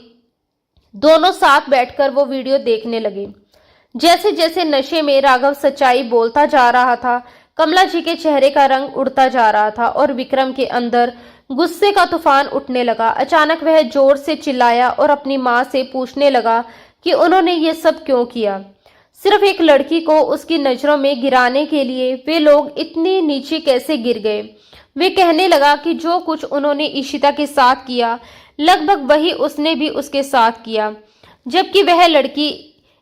दोनों साथ बैठकर वो वीडियो देखने लगे। जैसे जैसे नशे में राघव सच्चाई बोलता जा रहा था, कमला जी के चेहरे का रंग उड़ता जा रहा था और विक्रम के अंदर गुस्से का तूफान उठने लगा। अचानक वह जोर से चिल्लाया और अपनी माँ से पूछने लगा कि उन्होंने ये सब क्यों किया। सिर्फ एक लड़की को उसकी नजरों में गिराने के लिए वे लोग इतनी नीचे कैसे गिर गए। वे कहने लगा कि जो कुछ उन्होंने ईशिता के साथ किया लगभग वही उसने भी उसके साथ किया, जबकि वह लड़की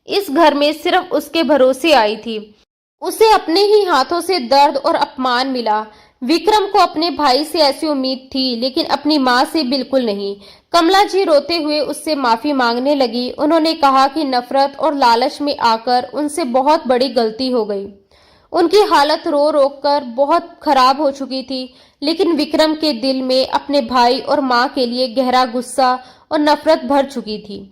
इस घर में सिर्फ उसके भरोसे आई थी। उसे अपने ही हाथों से दर्द और अपमान मिला। विक्रम को अपने भाई से ऐसी उम्मीद थी, लेकिन अपनी माँ से बिल्कुल नहीं। कमला जी रोते हुए उससे माफी मांगने लगी। उन्होंने कहा कि नफरत और लालच में आकर उनसे बहुत बड़ी गलती हो गई। उनकी हालत रो रो कर बहुत खराब हो चुकी थी, लेकिन विक्रम के दिल में अपने भाई और माँ के लिए गहरा गुस्सा और नफरत भर चुकी थी।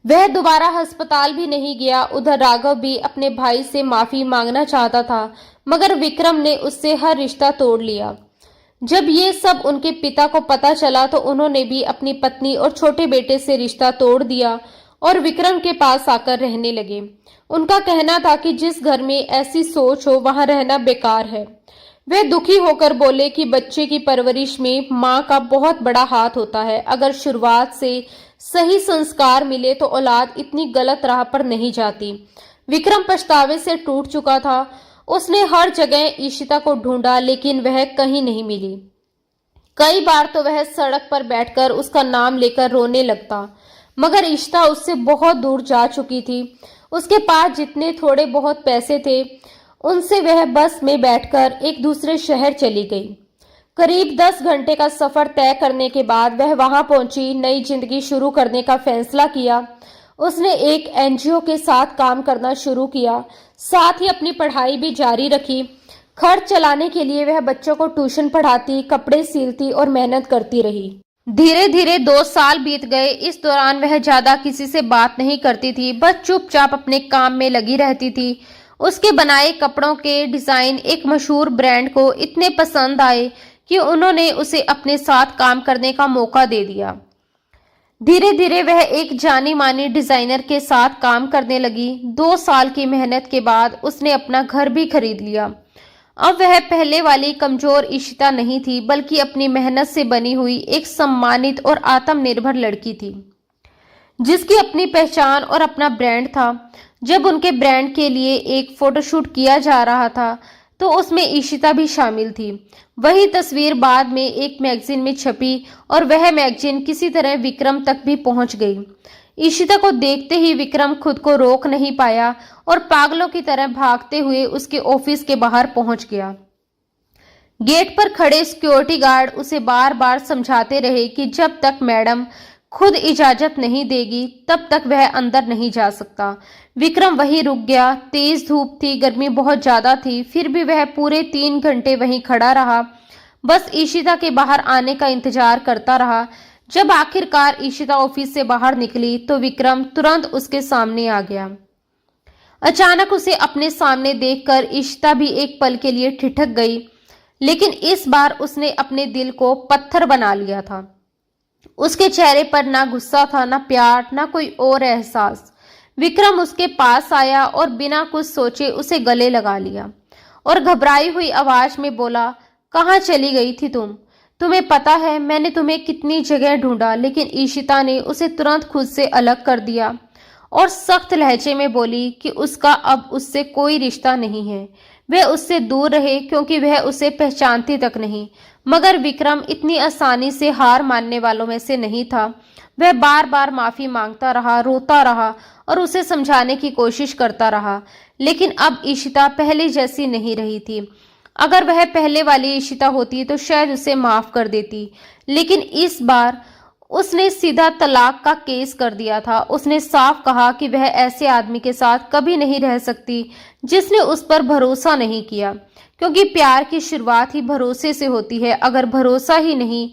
वह दोबारा अस्पताल भी नहीं गया। उधर राघव भी अपने भाई से माफी मांगना चाहता था, मगर विक्रम ने उससे हर रिश्ता तोड़ लिया। जब ये सब उनके पिता को पता चला तो उन्होंने भी अपनी पत्नी और छोटे बेटे से रिश्ता तोड़ दिया और विक्रम के पास आकर रहने लगे। उनका कहना था कि जिस घर में ऐसी सोच हो वहां रहना बेकार है। वे दुखी होकर बोले कि बच्चे की परवरिश में माँ का बहुत बड़ा हाथ होता है। अगर शुरुआत से सही संस्कार मिले तो औलाद इतनी गलत राह पर नहीं जाती। विक्रम पछतावे से टूट चुका था। उसने हर जगह ईशिता को ढूंढा, लेकिन वह कहीं नहीं मिली। कई बार तो वह सड़क पर बैठकर उसका नाम लेकर रोने लगता, मगर ईशिता उससे बहुत दूर जा चुकी थी। उसके पास जितने थोड़े बहुत पैसे थे उनसे वह बस में बैठकर एक दूसरे शहर चली गई। करीब 10 घंटे का सफर तय करने के बाद वह वहां पहुंची। नई जिंदगी शुरू करने का फैसला किया। उसने एक एनजीओ के साथ काम करना शुरू किया, साथ ही अपनी पढ़ाई भी जारी रखी। खर्च चलाने के लिए वह बच्चों को ट्यूशन पढ़ाती, कपड़े सिलती और मेहनत करती रही। धीरे धीरे 2 साल बीत गए। इस दौरान वह ज्यादा किसी से बात नहीं करती थी, बस चुपचाप अपने काम में लगी रहती थी। उसके बनाए कपड़ों के डिजाइन एक मशहूर ब्रांड को इतने पसंद आए कि उन्होंने उसे अपने साथ काम करने का मौका दे दिया। धीरे धीरे वह एक जानी मानी डिजाइनर के साथ काम करने लगी। 2 साल की मेहनत के बाद उसने अपना घर भी खरीद लिया। अब वह पहले वाली कमजोर ईशिता नहीं थी, बल्कि अपनी मेहनत से बनी हुई एक सम्मानित और आत्मनिर्भर लड़की थी, जिसकी अपनी पहचान और अपना ब्रांड था। जब उनके ब्रांड के लिए एक फोटोशूट किया जा रहा था तो उसमें ईशिता भी शामिल थी। वही तस्वीर बाद में एक मैगजीन में छपी और वह मैगजीन किसी तरह विक्रम तक भी पहुंच गई। ईशिता को देखते ही विक्रम खुद को रोक नहीं पाया और पागलों की तरह भागते हुए उसके ऑफिस के बाहर पहुंच गया। गेट पर खड़े सिक्योरिटी गार्ड उसे बार बार समझाते रहे कि जब तक मैडम खुद इजाजत नहीं देगी तब तक वह अंदर नहीं जा सकता। विक्रम वहीं रुक गया। तेज धूप थी, गर्मी बहुत ज्यादा थी, फिर भी वह पूरे 3 घंटे वहीं खड़ा रहा। बस ईशिता के बाहर आने का इंतजार करता रहा। जब आखिरकार ईशिता ऑफिस से बाहर निकली तो विक्रम तुरंत उसके सामने आ गया। अचानक उसे अपने सामने देखकर ईशिता भी एक पल के लिए ठिठक गई, लेकिन इस बार उसने अपने दिल को पत्थर बना लिया था। उसके चेहरे पर ना गुस्सा था, ना प्यार, ना कोई और एहसास। विक्रम उसके पास आया और बिना कुछ सोचे उसे गले लगा लिया और घबराई हुई आवाज में बोला, कहाँ चली गई थी तुम? तुम्हें पता है मैंने तुम्हें कितनी जगह ढूंढा। लेकिन ईशिता ने उसे तुरंत खुद से अलग कर दिया और सख्त लहजे में बोली कि उसका अब उससे कोई रिश्ता नहीं है, वह उससे दूर रहे क्योंकि वह उसे पहचानती तक नहीं। मगर विक्रम इतनी आसानी से हार मानने वालों में से नहीं था। वह बार बार माफी मांगता रहा, रोता रहा और उसे समझाने की कोशिश करता रहा, लेकिन अब ईशिता पहले जैसी नहीं रही थी। अगर वह पहले वाली ईशिता होती तो शायद उसे माफ कर देती, लेकिन इस बार उसने सीधा तलाक का केस कर दिया था। उसने साफ कहा कि वह ऐसे आदमी के साथ कभी नहीं रह सकती जिसने उस पर भरोसा नहीं किया, क्योंकि प्यार की शुरुआत ही भरोसे से होती है। अगर भरोसा ही नहीं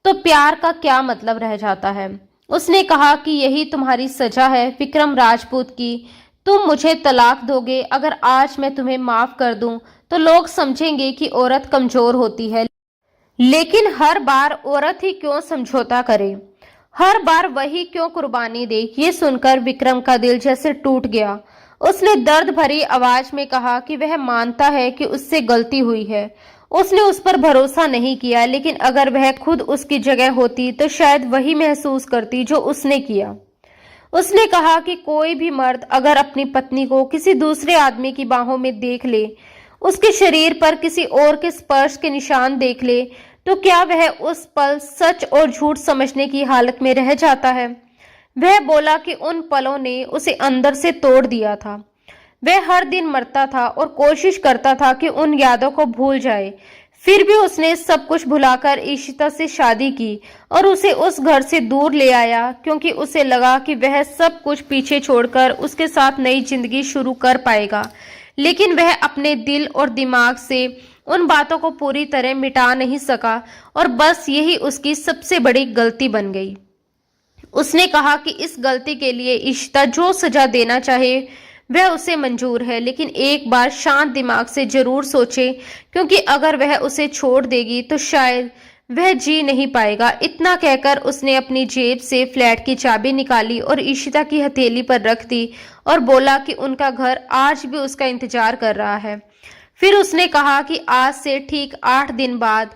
तो प्यार का क्या मतलब रह जाता है। उसने कहा कि यही तुम्हारी सजा है विक्रम राजपूत की, तुम मुझे तलाक दोगे। अगर आज मैं तुम्हें माफ कर दूं तो लोग समझेंगे कि औरत कमजोर होती है, लेकिन हर बार औरत ही क्यों समझौता करे, हर बार वही क्यों कुर्बानी दे। ये सुनकर विक्रम का दिल जैसे टूट गया। उसने दर्द भरी आवाज में कहा कि वह मानता है कि उससे गलती हुई है, उसने उस पर भरोसा नहीं किया, लेकिन अगर वह खुद उसकी जगह होती तो शायद वही महसूस करती जो उसने किया। उसने कहा कि कोई भी मर्द अगर अपनी पत्नी को किसी दूसरे आदमी की बाहों में देख ले, उसके शरीर पर किसी और के स्पर्श के निशान देख ले, तो क्या वह उस पल सच और झूठ समझने की हालत में रह जाता है? वह बोला कि उन पलों ने उसे अंदर से तोड़ दिया था। वह हर दिन मरता था और कोशिश करता था कि उन यादों को भूल जाए। फिर भी उसने सब कुछ भुलाकर ईशिता से शादी की और उसे उस घर से दूर ले आया, क्योंकि उसे लगा कि वह सब कुछ पीछे छोड़कर उसके साथ नई जिंदगी शुरू कर पाएगा। लेकिन वह अपने दिल और दिमाग से उन बातों को पूरी तरह मिटा नहीं सका और बस यही उसकी सबसे बड़ी गलती बन गई। उसने कहा कि इस गलती के लिए ईशिता जो सजा देना चाहे वह उसे मंजूर है, लेकिन एक बार शांत दिमाग से जरूर सोचे, क्योंकि अगर वह उसे छोड़ देगी तो शायद वह जी नहीं पाएगा। इतना कहकर उसने अपनी जेब से फ्लैट की चाबी निकाली और ईशिता की हथेली पर रख दी और बोला कि उनका घर आज भी उसका इंतजार कर रहा है। फिर उसने कहा कि आज से ठीक 8 दिन बाद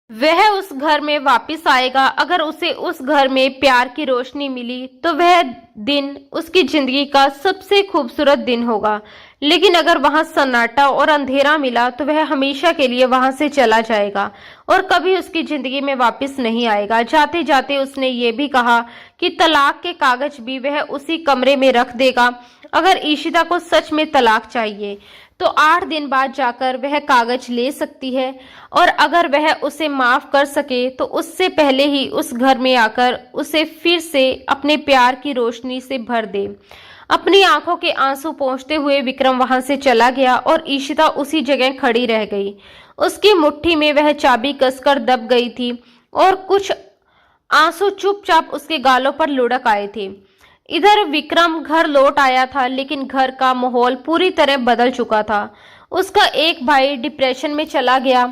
वह उस घर में वापस आएगा। अगर उसे उस घर में प्यार की रोशनी मिली तो वह दिन उसकी जिंदगी का सबसे खूबसूरत दिन होगा, लेकिन अगर वहां सन्नाटा और अंधेरा मिला तो वह हमेशा के लिए वहां से चला जाएगा और कभी उसकी जिंदगी में वापस नहीं आएगा। जाते जाते उसने ये भी कहा कि तलाक के कागज भी वह उसी कमरे में रख देगा। अगर ईशिता को सच में तलाक चाहिए तो 8 दिन बाद जाकर वह कागज ले सकती है, और अगर वह उसे माफ कर सके तो उससे पहले ही उस घर में आकर उसे फिर से अपने प्यार की रोशनी से भर दे। अपनी आंखों के आंसू पोंछते हुए विक्रम वहां से चला गया और ईशिता उसी जगह खड़ी रह गई। उसकी मुट्ठी में वह चाबी कसकर दब गई थी और कुछ आंसू चुपचाप उसके गालों पर लुढ़क आए थे। इधर विक्रम घर लौट आया था, लेकिन घर का माहौल पूरी तरह बदल चुका था। उसका एक भाई डिप्रेशन में चला गया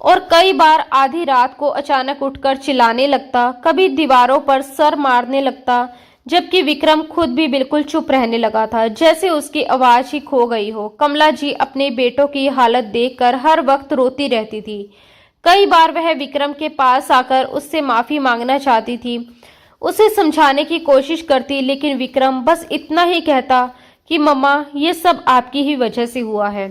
और कई बार आधी रात को अचानक उठकर चिल्लाने लगता, कभी दीवारों पर सर मारने लगता, जबकि विक्रम खुद भी बिल्कुल चुप रहने लगा था, जैसे उसकी आवाज ही खो गई हो। कमला जी अपने बेटों की हालत देखकर हर वक्त रोती रहती थी। कई बार वह विक्रम के पास आकर उससे माफी मांगना चाहती थी, उसे समझाने की कोशिश करती, लेकिन विक्रम बस इतना ही कहता कि मम्मा ये सब आपकी ही वजह से हुआ है।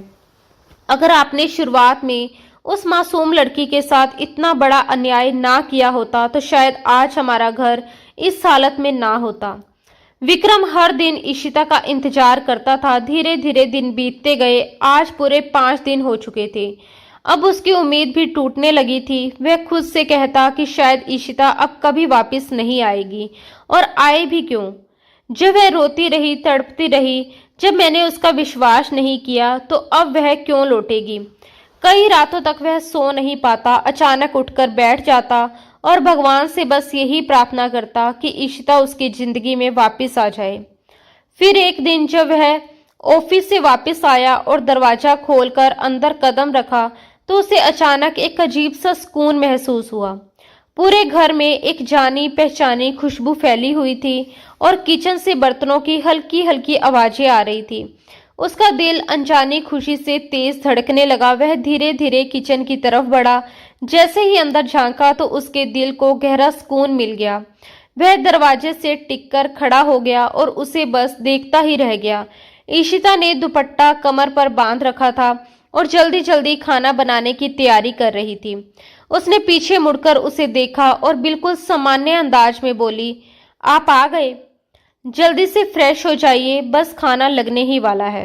अगर आपने शुरुआत में उस मासूम लड़की के साथ इतना बड़ा अन्याय ना किया होता तो शायद आज हमारा घर इस हालत में ना होता। विक्रम हर दिन ईशिता का इंतजार करता था। धीरे धीरे दिन बीतते गए। आज पूरे 5 दिन हो चुके थे। अब उसकी उम्मीद भी टूटने लगी थी। वह खुद से कहता कि शायद इशिता अब कभी वापस नहीं आएगी, और आए भी क्यों। जब वह रोती रही, तड़पती रही, जब मैंने उसका विश्वास नहीं किया, तो अब वह क्यों लौटेगी। कई रातों तक वह सो नहीं पाता, अचानक उठकर बैठ जाता और भगवान से बस यही प्रार्थना करता कि इशिता उसकी जिंदगी में वापस आ जाए। फिर एक दिन जब वह ऑफिस से वापस आया और दरवाजा खोलकर अंदर कदम रखा, तो उसे अचानक एक अजीब सा सुकून महसूस हुआ। पूरे घर में एक जानी पहचानी खुशबू फैली हुई थी और किचन से बर्तनों की हल्की हल्की आवाजें आ रही थी। उसका दिल अनजानी खुशी से तेज धड़कने लगा। वह धीरे धीरे किचन की तरफ बढ़ा। जैसे ही अंदर झांका तो उसके दिल को गहरा सुकून मिल गया। वह दरवाजे से टिककर खड़ा हो गया और उसे बस देखता ही रह गया। इशिता ने दुपट्टा कमर पर बांध रखा था और जल्दी जल्दी खाना बनाने की तैयारी कर रही थी। उसने पीछे मुड़कर उसे देखा और बिल्कुल सामान्य अंदाज में बोली, आप आ गए? जल्दी से फ्रेश हो जाइए, बस खाना लगने ही वाला है।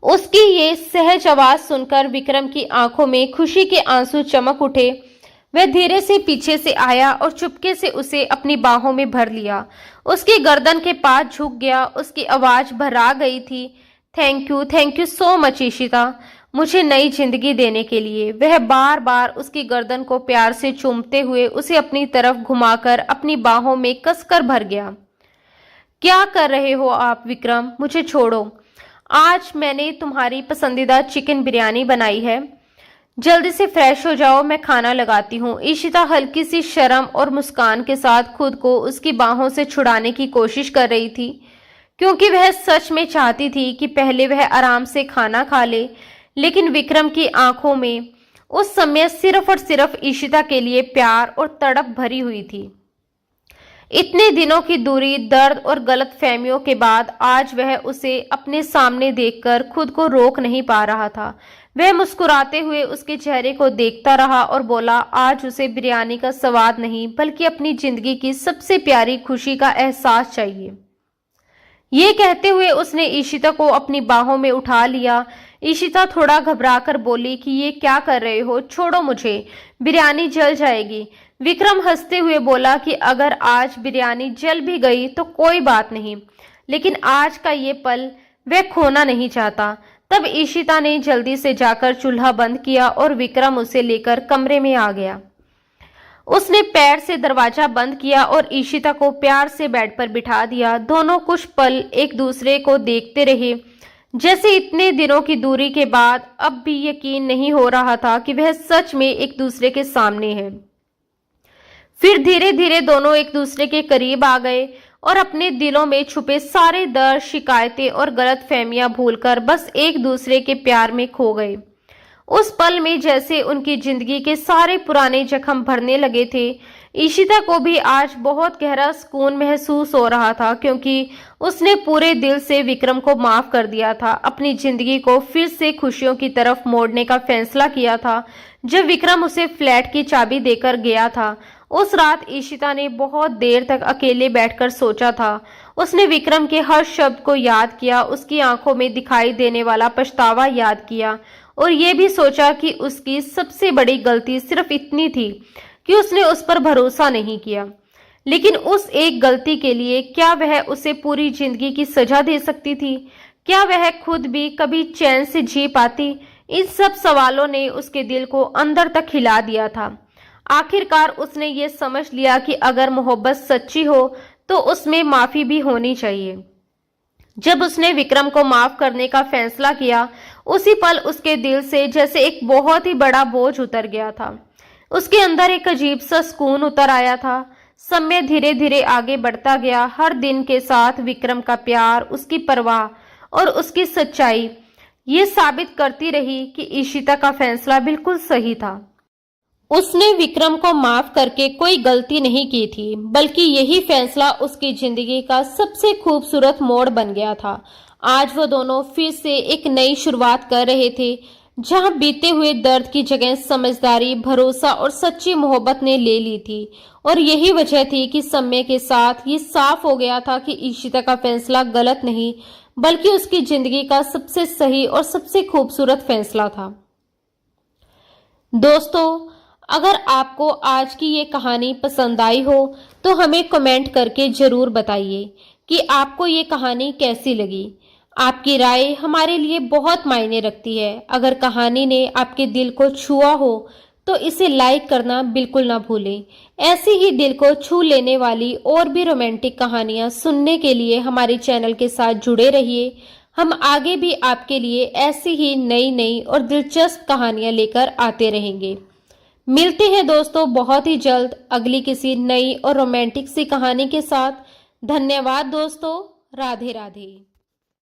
उसकी ये सहज आवाज सुनकर विक्रम की आंखों में खुशी के आंसू चमक उठे। वह धीरे से पीछे से आया और चुपके से उसे अपनी बाहों में भर लिया। उसकी गर्दन के पास झुक गया। उसकी आवाज भरा गई थी, thank you so much Ishita, मुझे नई जिंदगी देने के लिए। वह बार बार उसकी गर्दन को प्यार से चूमते हुए उसे अपनी तरफ घुमाकर अपनी बाहों में कसकर भर गया। क्या कर रहे हो आप विक्रम, मुझे छोड़ो। आज मैंने तुम्हारी पसंदीदा चिकन बिरयानी बनाई है, जल्दी से फ्रेश हो जाओ, मैं खाना लगाती हूँ। इशिता हल्की सी शर्म और मुस्कान के साथ खुद को उसकी बाहों से छुड़ाने की कोशिश कर रही थी, क्योंकि वह सच में चाहती थी कि पहले वह आराम से खाना खा ले। लेकिन विक्रम की आंखों में उस समय सिर्फ और सिर्फ इशिता के लिए प्यार और तड़प भरी हुई थी। इतने दिनों की दूरी, दर्द और गलतफहमियों के बाद आज वह उसे अपने सामने देखकर खुद को रोक नहीं पा रहा था। वह मुस्कुराते हुए उसके चेहरे को देखता रहा और बोला, आज उसे बिरयानी का स्वाद नहीं बल्कि अपनी जिंदगी की सबसे प्यारी खुशी का एहसास चाहिए। ये कहते हुए उसने इशिता को अपनी बाहों में उठा लिया। इशिता थोड़ा घबराकर बोली कि ये क्या कर रहे हो, छोड़ो मुझे, बिरयानी जल जाएगी। विक्रम हंसते हुए बोला कि अगर आज बिरयानी जल भी गई तो कोई बात नहीं, लेकिन आज का ये पल वह खोना नहीं चाहता। तब इशिता ने जल्दी से जाकर चूल्हा बंद किया और विक्रम उसे लेकर कमरे में आ गया। उसने पैर से दरवाजा बंद किया और इशिता को प्यार से बेड पर बिठा दिया। दोनों कुछ पल एक दूसरे को देखते रहे, जैसे इतने दिनों की दूरी के बाद अब भी यकीन नहीं हो रहा था कि वह सच में एक दूसरे के सामने है। फिर धीरे धीरे दोनों एक दूसरे के करीब आ गए और अपने दिलों में छुपे सारे दर्द, शिकायतें और गलतफहमियां भूलकर बस एक दूसरे के प्यार में खो गए। उस पल में जैसे उनकी जिंदगी के सारे पुराने जख्म भरने लगे थे। इशिता को भी आज बहुत गहरा सुकून महसूस हो रहा था, क्योंकि उसने पूरे दिल से विक्रम को माफ कर दिया था, अपनी जिंदगी को फिर से खुशियों की तरफ मोड़ने का फैसला किया था। जब विक्रम उसे फ्लैट की चाबी देकर गया था, उस रात इशिता ने बहुत देर तक अकेले बैठकर सोचा था। उसने विक्रम के हर शब्द को याद किया, उसकी आंखों में दिखाई देने वाला पछतावा याद किया और ये भी सोचा कि उसकी सबसे बड़ी गलती सिर्फ इतनी थी कि उसने उस पर भरोसा नहीं किया। लेकिन उस एक गलती के लिए क्या वह उसे पूरी जिंदगी की सजा दे सकती थी? क्या वह खुद भी कभी चैन से जी पाती? इन सब सवालों ने उसके दिल को अंदर तक हिला दिया था। आखिरकार उसने ये समझ लिया कि अगर मोहब्बत सच्ची हो तो उसमें माफी भी होनी चाहिए। जब उसने विक्रम को माफ करने का फैसला किया, उसी पल उसके दिल से जैसे एक बहुत ही बड़ा बोझ उतर गया था। उसके अंदर एक अजीब सा सुकून उतर आया था। समय धीरे धीरे आगे बढ़ता गया। हर दिन के साथ विक्रम का प्यार, उसकी परवाह और उसकी सच्चाई ये साबित करती रही कि इशिता का फैसला बिल्कुल सही था। उसने विक्रम को माफ करके कोई गलती नहीं की थी, बल्कि यही फैसला उसकी जिंदगी का सबसे खूबसूरत मोड़ बन गया था। आज वो दोनों फिर से एक नई शुरुआत कर रहे थे, जहां बीते हुए दर्द की जगह समझदारी, भरोसा और सच्ची मोहब्बत ने ले ली थी। और यही वजह थी कि समय के साथ ये साफ हो गया था कि इशिता का फैसला गलत नहीं, बल्कि उसकी जिंदगी का सबसे सही और सबसे खूबसूरत फैसला था। दोस्तों, अगर आपको आज की ये कहानी पसंद आई हो तो हमें कमेंट करके ज़रूर बताइए कि आपको ये कहानी कैसी लगी। आपकी राय हमारे लिए बहुत मायने रखती है। अगर कहानी ने आपके दिल को छुआ हो तो इसे लाइक करना बिल्कुल ना भूलें। ऐसी ही दिल को छू लेने वाली और भी रोमांटिक कहानियाँ सुनने के लिए हमारे चैनल के साथ जुड़े रहिए। हम आगे भी आपके लिए ऐसी ही नई नई और दिलचस्प कहानियाँ लेकर आते रहेंगे। मिलते हैं दोस्तों बहुत ही जल्द अगली किसी नई और रोमांटिक सी कहानी के साथ। धन्यवाद दोस्तों। राधे राधे।